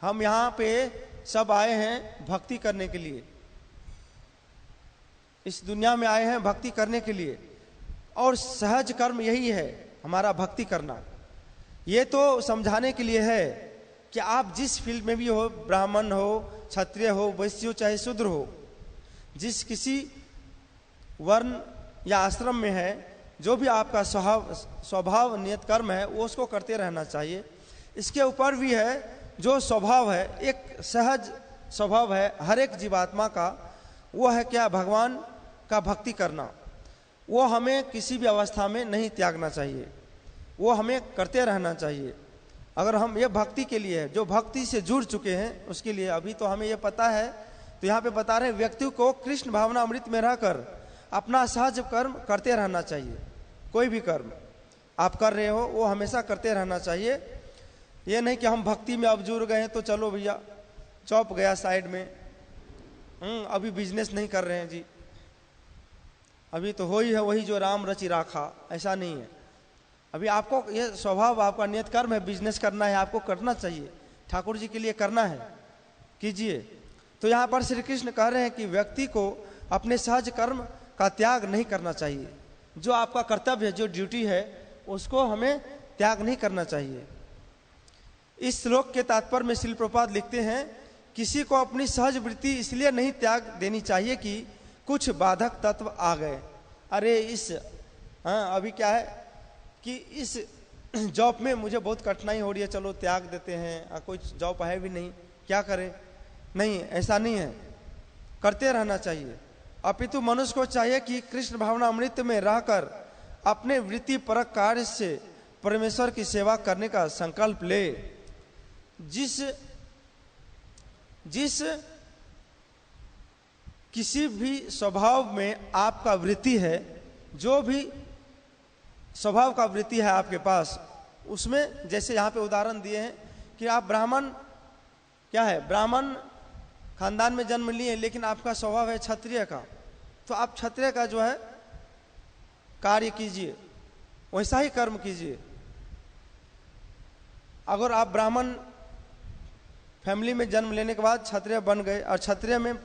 हम यहाँ पे सब आए हैं भक्ति करने के लिए, इस दुनिया में आए हैं भक्ति करने के लिए, और सहज कर्म यही है हमारा भक्ति करना। ये तो समझाने के लिए है कि आप जिस फील्ड में भी हो, ब्राह्मण हो, क्षत्रिय हो, वैश्य हो, चाहे शूद्र हो, जिस किसी वर्ण या आश्रम में है, जो भी आपका स्वभाव नियत कर्म है वो उसको करते रहना चाहिए। इसके ऊपर भी है जो स्वभाव है, एक सहज स्वभाव है हर एक जीवात्मा का, वो है क्या, भगवान का भक्ति करना। वो हमें किसी भी अवस्था में नहीं त्यागना चाहिए, वो हमें करते रहना चाहिए। अगर हम ये भक्ति के लिए है, जो भक्ति से जुड़ चुके हैं उसके लिए, अभी तो हमें ये पता है, तो यहाँ पे बता रहे हैं व्यक्ति को कृष्ण भावना अमृत में रहकर अपना सहज कर्म करते रहना चाहिए। कोई भी कर्म आप कर रहे हो वो हमेशा करते रहना चाहिए। ये नहीं कि हम भक्ति में अब जुड़ गए हैं तो चलो भैया चौप गया साइड में, अभी बिजनेस नहीं कर रहे हैं जी, अभी तो हो ही है वही जो राम रचि राखा, ऐसा नहीं है। अभी आपको ये स्वभाव, आपका नियत कर्म है, बिजनेस करना है, आपको करना चाहिए, ठाकुर जी के लिए करना है, कीजिए। तो यहाँ पर श्री कृष्ण कह रहे हैं कि व्यक्ति को अपने सहज कर्म का त्याग नहीं करना चाहिए। जो आपका कर्तव्य है, जो ड्यूटी है, उसको हमें त्याग नहीं करना चाहिए। इस श्लोक के तात्पर्य में श्रील प्रभुपाद लिखते हैं, किसी को अपनी सहज वृत्ति इसलिए नहीं त्याग देनी चाहिए कि कुछ बाधक तत्व आ गए। अरे अभी क्या है कि इस जॉब में मुझे बहुत कठिनाई हो रही है, चलो त्याग देते हैं, कोई जॉब है भी नहीं, क्या करें। नहीं, ऐसा नहीं है, करते रहना चाहिए। अपितु मनुष्य को चाहिए कि कृष्ण भावना अमृत में रहकर अपने वृत्ति परक कार्य से परमेश्वर की सेवा करने का संकल्प ले। जिस किसी भी स्वभाव में आपका वृत्ति है, जो भी स्वभाव का वृत्ति है आपके पास, उसमें जैसे यहाँ पे उदाहरण दिए हैं कि आप ब्राह्मण, क्या है, ब्राह्मण खानदान में जन्म लिए, लेकिन आपका स्वभाव है क्षत्रिय का, तो आप क्षत्रिय का जो है कार्य कीजिए, वैसा ही कर्म कीजिए। अगर आप ब्राह्मण फैमिली में जन्म लेने के बाद क्षत्रिय बन गए, और क्षत्रिय में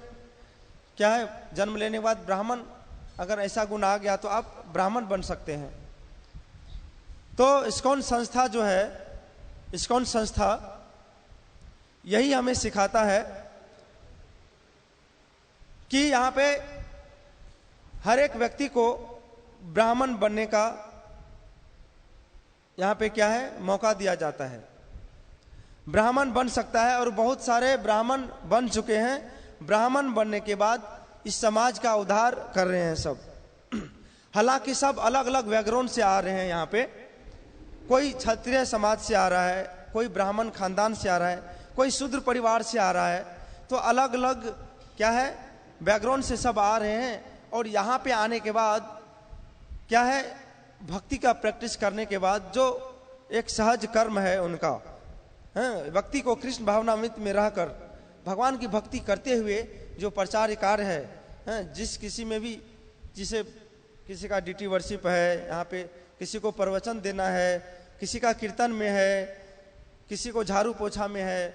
क्या है, जन्म लेने के बाद ब्राह्मण, अगर ऐसा गुण आ गया तो आप ब्राह्मण बन सकते हैं। तो इस्कॉन संस्था जो है, इस्कॉन संस्था यही हमें सिखाता है कि यहाँ पे हर एक व्यक्ति को ब्राह्मण बनने का यहाँ पे क्या है, मौका दिया जाता है। ब्राह्मण बन सकता है, और बहुत सारे ब्राह्मण बन चुके हैं। ब्राह्मण बनने के बाद इस समाज का उद्धार कर रहे हैं सब। हालांकि सब अलग अलग बैकग्राउंड से आ रहे हैं यहाँ पे, कोई क्षत्रिय समाज से आ रहा है, कोई ब्राह्मण खानदान से आ रहा है, कोई शूद्र परिवार से आ रहा है, तो अलग अलग क्या है बैकग्राउंड से सब आ रहे हैं। और यहाँ पे आने के बाद क्या है, भक्ति का प्रैक्टिस करने के बाद जो एक सहज कर्म है उनका, व्यक्ति को कृष्ण भावनामृत में रहकर भगवान की भक्ति करते हुए जो प्रचार कार्य है, जिस किसी में भी, जिसे किसी का ड्यूटी वर्शिप है, यहाँ पे किसी को प्रवचन देना है, किसी का कीर्तन में है, किसी को झाड़ू पोछा में है,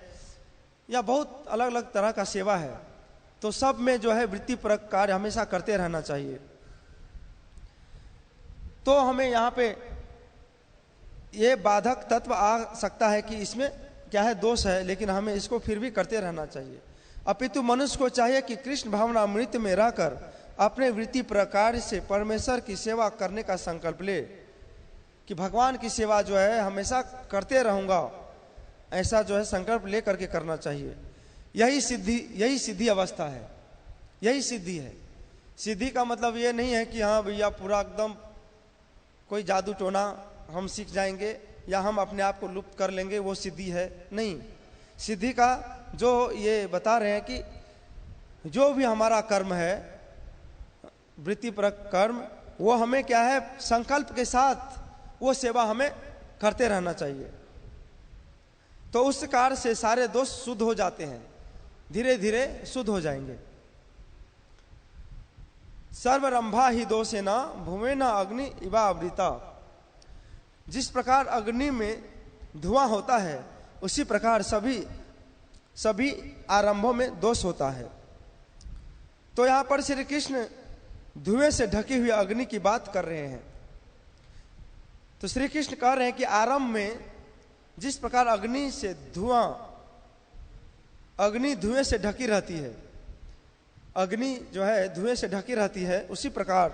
या बहुत अलग अलग तरह का सेवा है, तो सब में जो है वृत्ति परक कार्य हमेशा करते रहना चाहिए। तो हमें यहाँ पे ये बाधक तत्व आ सकता है कि इसमें क्या है, दोष है, लेकिन हमें इसको फिर भी करते रहना चाहिए। अपितु मनुष्य को चाहिए कि कृष्ण भावना अमृत में रहकर अपने वृत्ति प्रकार से परमेश्वर की सेवा करने का संकल्प ले, कि भगवान की सेवा जो है हमेशा करते रहूंगा, ऐसा जो है संकल्प ले करके करना चाहिए। यही सिद्धि अवस्था है, यही सिद्धि है। सिद्धि का मतलब ये नहीं है कि हाँ भैया पूरा एकदम कोई जादू टोना हम सीख जाएंगे या हम अपने आप को लुप्त कर लेंगे, वो सिद्धि है नहीं। सिद्धि का जो ये बता रहे हैं कि जो भी हमारा कर्म है, वृत्तिपरक कर्म, वो हमें क्या है, संकल्प के साथ वो सेवा हमें करते रहना चाहिए। तो उस कार्य से सारे दोष शुद्ध हो जाते हैं, धीरे धीरे शुद्ध हो जाएंगे। सर्वरंभा ही दोषेना भूमेना अग्नि इवा आवृता। जिस प्रकार अग्नि में धुआं होता है, उसी प्रकार सभी आरंभों में दोष होता है। तो यहां पर श्री कृष्ण धुएं से ढकी हुई अग्नि की बात कर रहे हैं। तो श्री कृष्ण कह रहे हैं कि आरंभ में जिस प्रकार अग्नि धुएं से ढकी रहती है, अग्नि जो है धुएं से ढकी रहती है, उसी प्रकार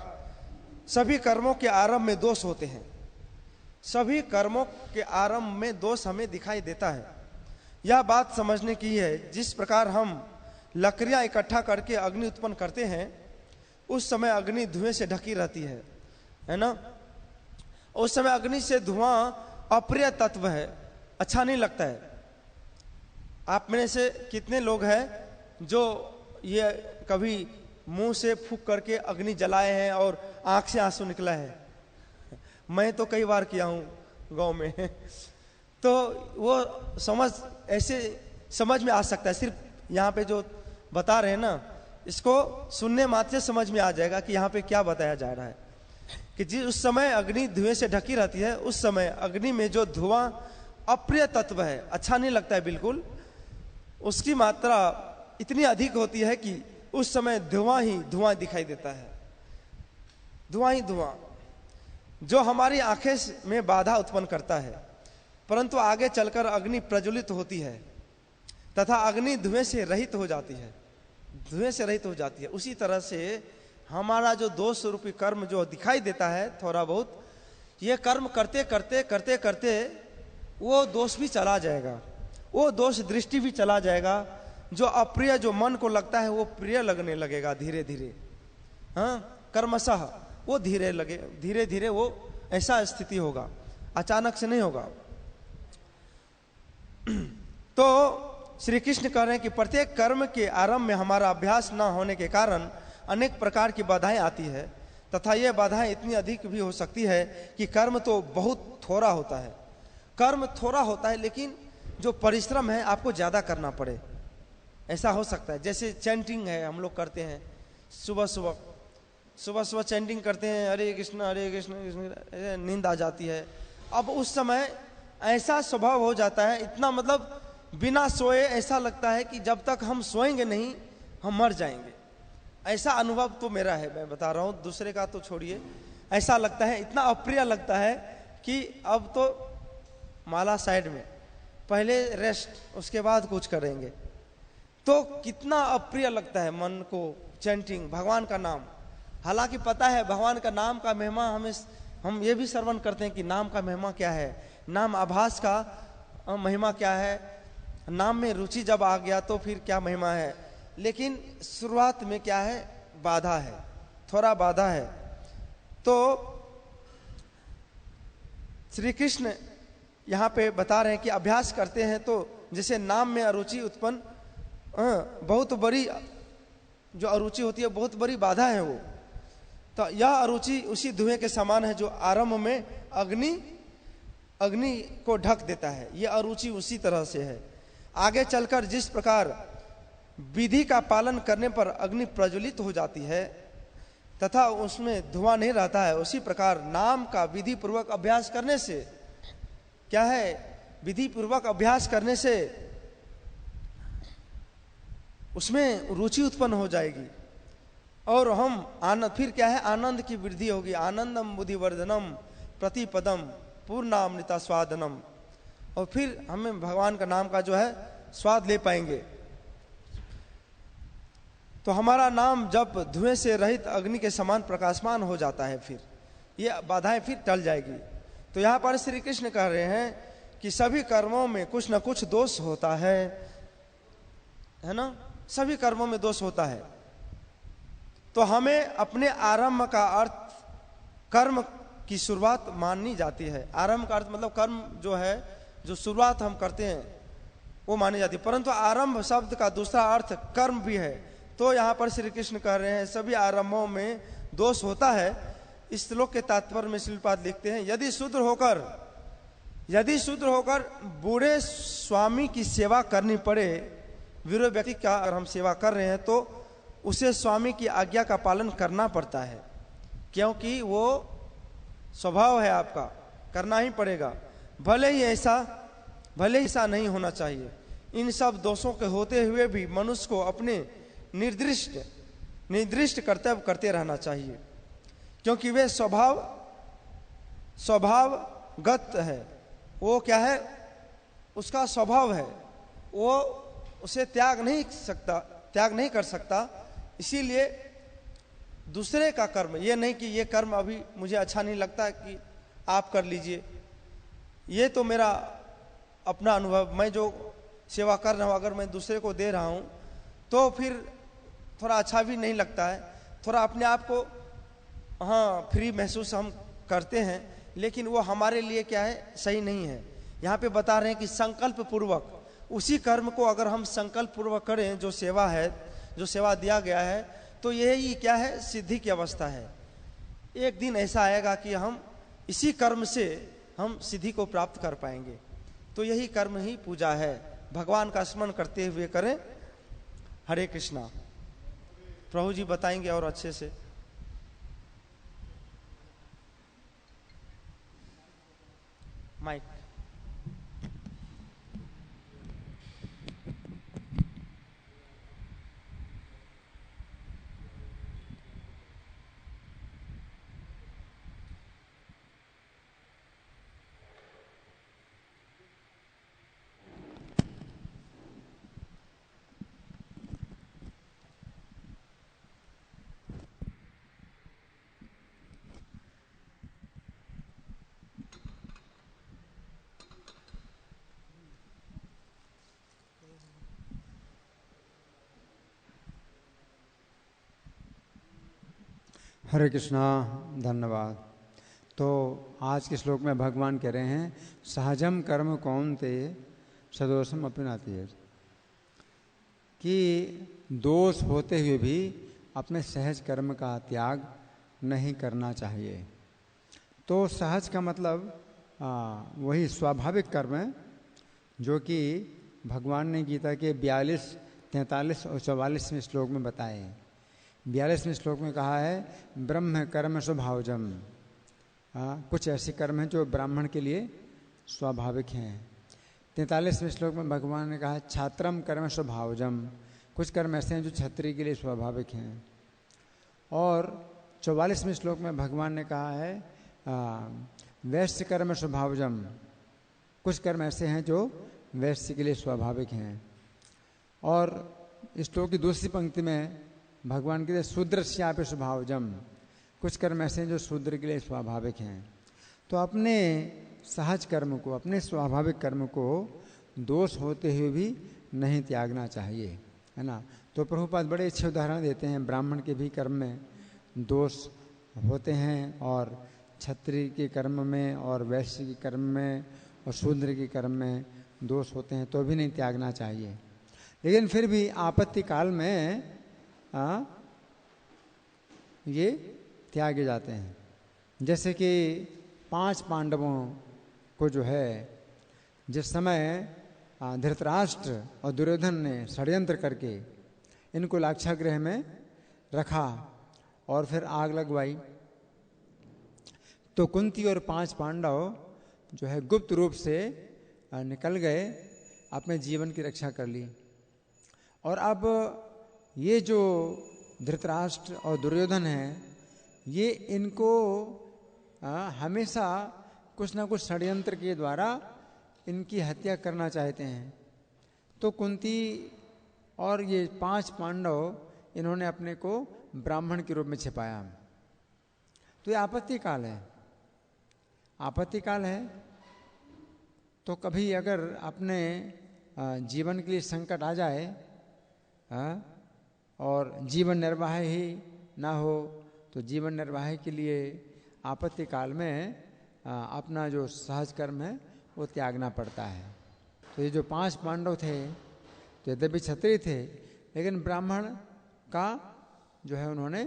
सभी कर्मों के आरंभ में दोष होते हैं। सभी कर्मों के आरंभ में दोष हमें दिखाई देता है। यह बात समझने की है, जिस प्रकार हम लकड़ियां इकट्ठा करके अग्नि उत्पन्न करते हैं, उस समय अग्नि धुएं से ढकी रहती है ना। उस समय अग्नि से धुआं अप्रिय तत्व है, अच्छा नहीं लगता है। आप में से कितने लोग हैं जो ये कभी मुंह से फूंक करके अग्नि जलाए हैं और आंख से आंसू निकला है? मैं तो कई बार किया हूं गांव में। तो वो ऐसे समझ में आ सकता है। सिर्फ यहाँ पे जो बता रहे हैं ना, इसको सुनने मात्र से समझ में आ जाएगा कि यहाँ पे क्या बताया जा रहा है। कि उस समय अग्नि धुएं से ढकी रहती है, उस समय अग्नि में जो धुआं अप्रिय तत्व है, अच्छा नहीं लगता है बिल्कुल, उसकी मात्रा इतनी अधिक होती है कि उस समय धुआं ही धुआं दिखाई देता है, धुआं ही धुआं, जो हमारी आंखें में बाधा उत्पन्न करता है। परंतु आगे चलकर अग्नि प्रज्वलित होती है तथा अग्नि धुएं से रहित हो जाती है, धुएं से रहित हो जाती है। उसी तरह से हमारा जो दोष रूपी कर्म जो दिखाई देता है थोड़ा बहुत, ये कर्म करते करते करते करते वो दोष भी चला जाएगा, वो दोष दृष्टि भी चला जाएगा। जो अप्रिय जो मन को लगता है वो प्रिय लगने लगेगा धीरे धीरे। हाँ, कर्मशः वो धीरे धीरे वो ऐसा स्थिति होगा, अचानक से नहीं होगा। तो श्री कृष्ण कह रहे हैं कि प्रत्येक कर्म के आरंभ में हमारा अभ्यास न होने के कारण अनेक प्रकार की बाधाएं आती है, तथा ये बाधाएं इतनी अधिक भी हो सकती है कि कर्म तो बहुत थोड़ा होता है, कर्म थोड़ा होता है, लेकिन जो परिश्रम है आपको ज्यादा करना पड़े, ऐसा हो सकता है। जैसे चैंटिंग है, हम लोग करते हैं सुबह सुबह चैंटिंग करते हैं, हरे कृष्ण कृष्ण, नींद आ जाती है। अब उस समय ऐसा स्वभाव हो जाता है, इतना मतलब बिना सोए ऐसा लगता है कि जब तक हम सोएंगे नहीं हम मर जाएंगे। ऐसा अनुभव तो मेरा है, मैं बता रहा हूँ, दूसरे का तो छोड़िए। ऐसा लगता है, इतना अप्रिय लगता है कि अब तो माला साइड में, पहले रेस्ट, उसके बाद कुछ करेंगे। तो कितना अप्रिय लगता है मन को चैंटिंग, भगवान का नाम। हालांकि पता है भगवान का नाम का महिमा, हम ये भी श्रवण करते हैं कि नाम का महिमा क्या है, नाम आभास का महिमा क्या है, नाम में रुचि जब आ गया तो फिर क्या महिमा है। लेकिन शुरुआत में क्या है, बाधा है, थोड़ा बाधा है। तो श्री कृष्ण यहाँ पे बता रहे हैं कि अभ्यास करते हैं तो जैसे नाम में अरुचि उत्पन्न, बहुत बड़ी जो अरुचि होती है बहुत बड़ी बाधा है वो। तो यह अरुचि उसी धुएं के समान है जो आरंभ में अग्नि को ढक देता है, यह अरुचि उसी तरह से है। आगे चलकर जिस प्रकार विधि का पालन करने पर अग्नि प्रज्वलित हो जाती है तथा उसमें धुआं नहीं रहता है, उसी प्रकार नाम का विधि पूर्वक अभ्यास करने से क्या है, विधि पूर्वक अभ्यास करने से उसमें रुचि उत्पन्न हो जाएगी और हम आनंद, फिर क्या है, आनंद की वृद्धि होगी। आनंदम बुद्धिवर्धनम प्रतिपदम पूर्णामृता स्वादनम, और फिर हमें भगवान का नाम का जो है स्वाद ले पाएंगे। तो हमारा नाम जब धुएं से रहित अग्नि के समान प्रकाशमान हो जाता है, फिर ये बाधाएं फिर टल जाएगी। तो यहाँ पर श्री कृष्ण कह रहे हैं कि सभी कर्मों में कुछ न कुछ दोष होता है ना, सभी कर्मों में दोष होता है। तो हमें अपने आरंभ का अर्थ कर्म की शुरुआत मानी जाती है। आरंभ का अर्थ मतलब कर्म जो है, जो शुरुआत हम करते हैं वो मानी जाती है, परंतु आरंभ शब्द का दूसरा अर्थ कर्म भी है। तो यहाँ पर श्री कृष्ण कह रहे हैं सभी आरंभों में दोष होता है। इस श्लोक के तात्पर्य में श्रीपाद लिखते हैं, यदि शूद्र होकर बूढ़े स्वामी की सेवा करनी पड़े, वीर व्यक्ति का अगर हम सेवा कर रहे हैं तो उसे स्वामी की आज्ञा का पालन करना पड़ता है, क्योंकि वो स्वभाव है आपका, करना ही पड़ेगा। भले ही ऐसा नहीं होना चाहिए। इन सब दोषों के होते हुए भी मनुष्य को अपने निर्दिष्ट कर्तव्य करते रहना चाहिए, क्योंकि वे स्वभावगत है। वो क्या है, उसका स्वभाव है, वो उसे त्याग नहीं कर सकता। इसीलिए दूसरे का कर्म, ये नहीं कि ये कर्म अभी मुझे अच्छा नहीं लगता कि आप कर लीजिए, ये तो मेरा अपना अनुभव, मैं जो सेवा कर रहा हूँ अगर मैं दूसरे को दे रहा हूँ तो फिर थोड़ा अच्छा भी नहीं लगता है, थोड़ा अपने आप को हाँ फ्री महसूस हम करते हैं, लेकिन वो हमारे लिए क्या है, सही नहीं है। यहाँ पे बता रहे हैं कि संकल्प पूर्वक उसी कर्म को अगर हम संकल्प पूर्वक करें, जो सेवा है, जो सेवा दिया गया है, तो यही क्या है, सिद्धि की अवस्था है। एक दिन ऐसा आएगा कि हम इसी कर्म से हम सिद्धि को प्राप्त कर पाएंगे। तो यही कर्म ही पूजा है, भगवान का स्मरण करते हुए करें। हरे कृष्णा। प्रभु जी बताएंगे और अच्छे से। माइक। हरे कृष्णा। धन्यवाद। तो आज के श्लोक में भगवान कह रहे हैं, सहजम कर्म कौन्ते सदोषम अपनाति है, कि दोष होते हुए भी अपने सहज कर्म का त्याग नहीं करना चाहिए। तो सहज का मतलब वही स्वाभाविक कर्म है, जो कि भगवान ने गीता के 42, 43 और 44वें श्लोक में बताए हैं। 42वें श्लोक में कहा है, ब्रह्म कर्म स्वभावजम। कुछ ऐसे कर्म हैं जो ब्राह्मण के लिए स्वाभाविक हैं। 43वें श्लोक में भगवान ने कहा है, छात्रम कर्म स्वभावजम। कुछ कर्म ऐसे हैं जो क्षत्रिय के लिए स्वाभाविक हैं। और 44वें श्लोक में भगवान ने कहा है, वैश्य कर्म स्वभावजम। कुछ कर्म ऐसे हैं जो वैश्य के लिए स्वाभाविक हैं। और इस श्लोक की दूसरी पंक्ति में भगवान के लिए शूद्रस्यापि स्वभावजम। कुछ कर्म ऐसे हैं जो शूद्र के लिए स्वाभाविक हैं। तो अपने सहज कर्म को, अपने स्वाभाविक कर्म को दोष होते हुए भी नहीं त्यागना चाहिए, है ना। तो प्रभुपाद बड़े अच्छे उदाहरण देते हैं। ब्राह्मण के भी कर्म में दोष होते हैं, और क्षत्रिय के कर्म में, और वैश्य के कर्म में, और शूद्र के कर्म में दोष होते हैं, तो भी नहीं त्यागना चाहिए। लेकिन फिर भी आपत्ति काल में ये त्यागे जाते हैं। जैसे कि 5 पांडवों को जो है, जिस समय धृतराष्ट्र और दुर्योधन ने षड्यंत्र करके इनको लाक्षागृह में रखा और फिर आग लगवाई, तो कुंती और 5 पांडव जो है गुप्त रूप से निकल गए, अपने जीवन की रक्षा कर ली। और अब ये जो धृतराष्ट्र और दुर्योधन हैं, ये इनको हमेशा कुछ ना कुछ षड्यंत्र के द्वारा इनकी हत्या करना चाहते हैं। तो कुंती और ये 5 पांडव, इन्होंने अपने को ब्राह्मण के रूप में छिपाया। तो ये आपत्ति काल है, आपत्ति काल है। तो कभी अगर अपने जीवन के लिए संकट आ जाए और जीवन निर्वाह ही ना हो, तो जीवन निर्वाह के लिए आपत्ति काल में अपना जो सहज कर्म है वो त्यागना पड़ता है। तो ये जो 5 पांडव थे तो यद्यपि क्षत्रिय थे, लेकिन ब्राह्मण का जो है उन्होंने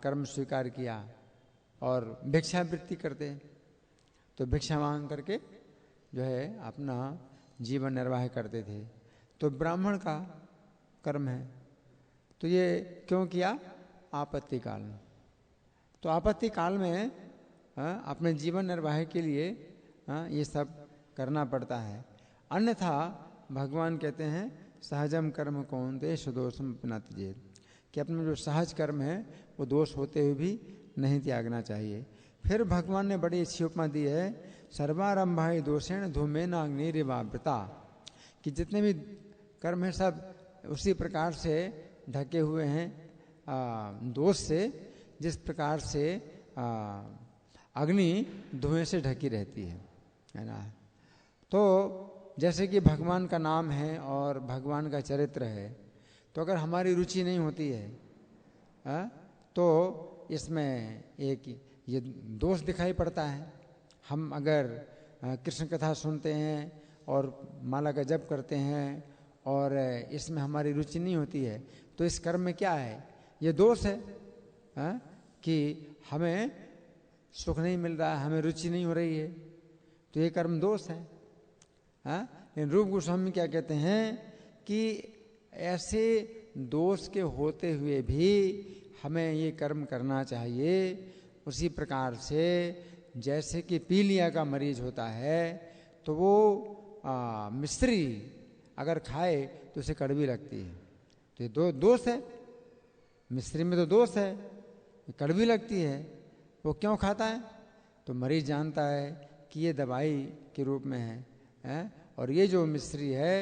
कर्म स्वीकार किया और भिक्षावृत्ति करते, तो भिक्षा मांग करके जो है अपना जीवन निर्वाह करते थे। तो ब्राह्मण का कर्म है, तो ये क्यों किया? आपत्ति काल में। तो आपत्ति काल में अपने जीवन निर्वाह के लिए ये सब करना पड़ता है। अन्यथा भगवान कहते हैं सहजम कर्म कौन्तेय सुदोषम न त्यजेत्, कि अपना जो सहज कर्म है वो दोष होते हुए भी नहीं त्यागना चाहिए। फिर भगवान ने बड़ी अच्छी उपमा दी है, सर्वारंभाय दोषेण धूमेन अग्निरिवावृता, कि जितने भी कर्म हैं सब उसी प्रकार से ढके हुए हैं दोष से, जिस प्रकार से अग्नि धुएं से ढकी रहती है ना। तो जैसे कि भगवान का नाम है और भगवान का चरित्र है, तो अगर हमारी रुचि नहीं होती है तो इसमें एक ये दोष दिखाई पड़ता है। हम अगर कृष्ण कथा सुनते हैं और माला का जप करते हैं और इसमें हमारी रुचि नहीं होती है, तो इस कर्म में क्या है? ये दोष है कि हमें सुख नहीं मिल रहा है, हमें रुचि नहीं हो रही है, तो ये कर्म दोष है। लेकिन रूप गोस्वामी क्या कहते हैं कि ऐसे दोष के होते हुए भी हमें ये कर्म करना चाहिए। उसी प्रकार से जैसे कि पीलिया का मरीज होता है तो वो मिश्री अगर खाए तो उसे कड़वी लगती है, तो ये दोष है। मिश्री में तो दोष है, कड़वी लगती है, वो क्यों खाता है? तो मरीज जानता है कि ये दवाई के रूप में है और ये जो मिश्री है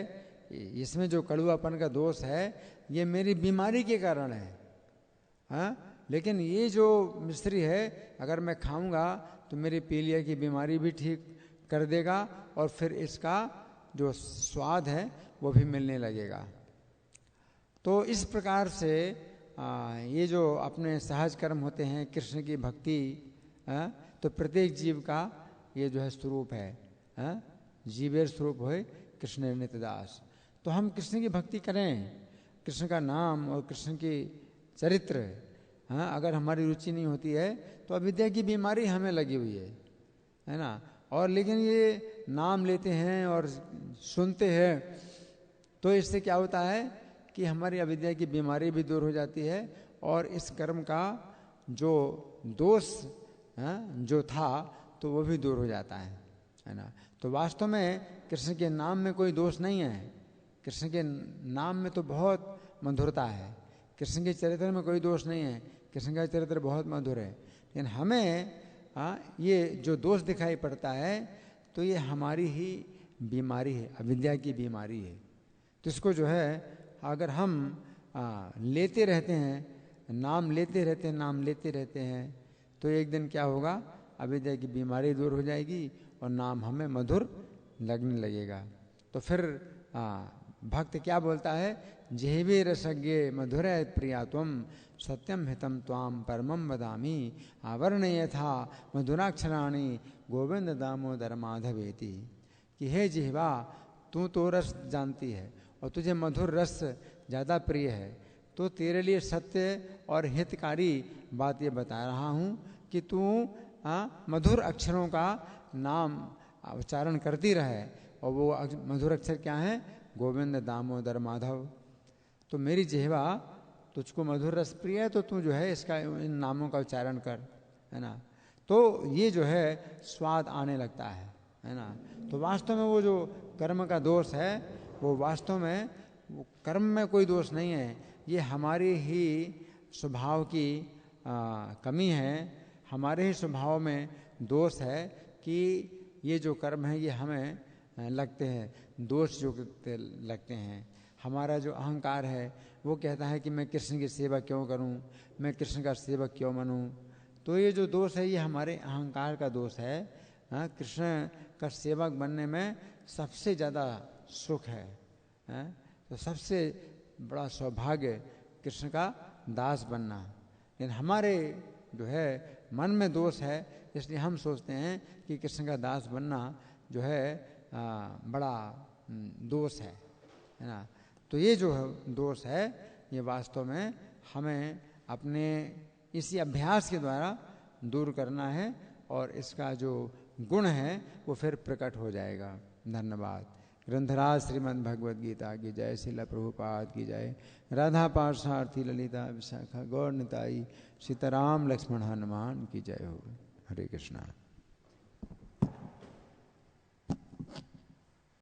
इसमें जो कड़वापन का दोष है ये मेरी बीमारी के कारण है। लेकिन ये जो मिश्री है अगर मैं खाऊंगा तो मेरी पीलिया की बीमारी भी ठीक कर देगा और फिर इसका जो स्वाद है वो भी मिलने लगेगा। तो इस प्रकार से ये जो अपने सहज कर्म होते हैं कृष्ण की भक्ति, तो प्रत्येक जीव का ये जो है स्वरूप है, जीवेर स्वरूप है कृष्ण नित्यदास। तो हम कृष्ण की भक्ति करें, कृष्ण का नाम और कृष्ण की चरित्र अगर हमारी रुचि नहीं होती है तो अविद्या की बीमारी हमें लगी हुई है ना। और लेकिन ये नाम लेते हैं और सुनते हैं तो इससे क्या होता है कि हमारी अविद्या की बीमारी भी दूर हो जाती है और इस कर्म का जो दोष जो था तो वो भी दूर हो जाता है ना। तो वास्तव में कृष्ण के नाम में कोई दोष नहीं है, कृष्ण के नाम में तो बहुत मधुरता है, कृष्ण के चरित्र में कोई दोष नहीं है, कृष्ण का चरित्र बहुत मधुर है। लेकिन हमें ये जो दोष दिखाई पड़ता है तो ये हमारी ही बीमारी है, अविद्या की बीमारी है। तो इसको जो है अगर हम लेते रहते हैं, नाम लेते रहते हैं, नाम लेते रहते हैं, तो एक दिन क्या होगा, अविद्या की बीमारी दूर हो जाएगी और नाम हमें मधुर लगने लगेगा। तो फिर भक्त क्या बोलता है, जेहवे रसज्ञे मधुर प्रिया त्वम सत्यम हितम त्वाम परमम वदामि आवरण यथा मधुराक्षराणि गोविंद दामोदर माधवेति। कि हे जिह्वा तू तो रस जानती है और तुझे मधुर रस ज़्यादा प्रिय है, तो तेरे लिए सत्य और हितकारी बात ये बता रहा हूँ कि तू मधुर अक्षरों का नाम उच्चारण करती रहे। और वो मधुर अक्षर क्या है, गोविंद दामोदर माधव। तो मेरी जिह्वा तुझको मधुर रस प्रिय है तो तू जो है इसका इन नामों का उच्चारण कर, है ना। तो ये जो है स्वाद आने लगता है ना। तो वास्तव में वो जो कर्म का दोष है वो वास्तव में वो कर्म में कोई दोष नहीं है, ये हमारी ही स्वभाव की कमी है, हमारे ही स्वभाव में दोष है कि ये जो कर्म है ये हमें लगते हैं, दोष जो लगते हैं। हमारा जो अहंकार है वो कहता है कि मैं कृष्ण की सेवा क्यों करूं, मैं कृष्ण का सेवक क्यों बनूं। तो ये जो दोष है ये हमारे अहंकार का दोष है। कृष्ण का सेवक बनने में सबसे ज़्यादा सुख है, तो सबसे बड़ा सौभाग्य कृष्ण का दास बनना। लेकिन हमारे जो है मन में दोष है, इसलिए हम सोचते हैं कि कृष्ण का दास बनना जो है बड़ा दोष है ना। तो ये जो दोष है ये वास्तव में हमें अपने इसी अभ्यास के द्वारा दूर करना है और इसका जो गुण है वो फिर प्रकट हो जाएगा। धन्यवाद। ग्रंथराज श्रीमद् भगवद गीता की जय, श्रील प्रभुपाद की जय, राधा पार्षार्थी ललिता विशाखा गौर निताई, सीताराम लक्ष्मण हनुमान की जय हो। हरे कृष्णा।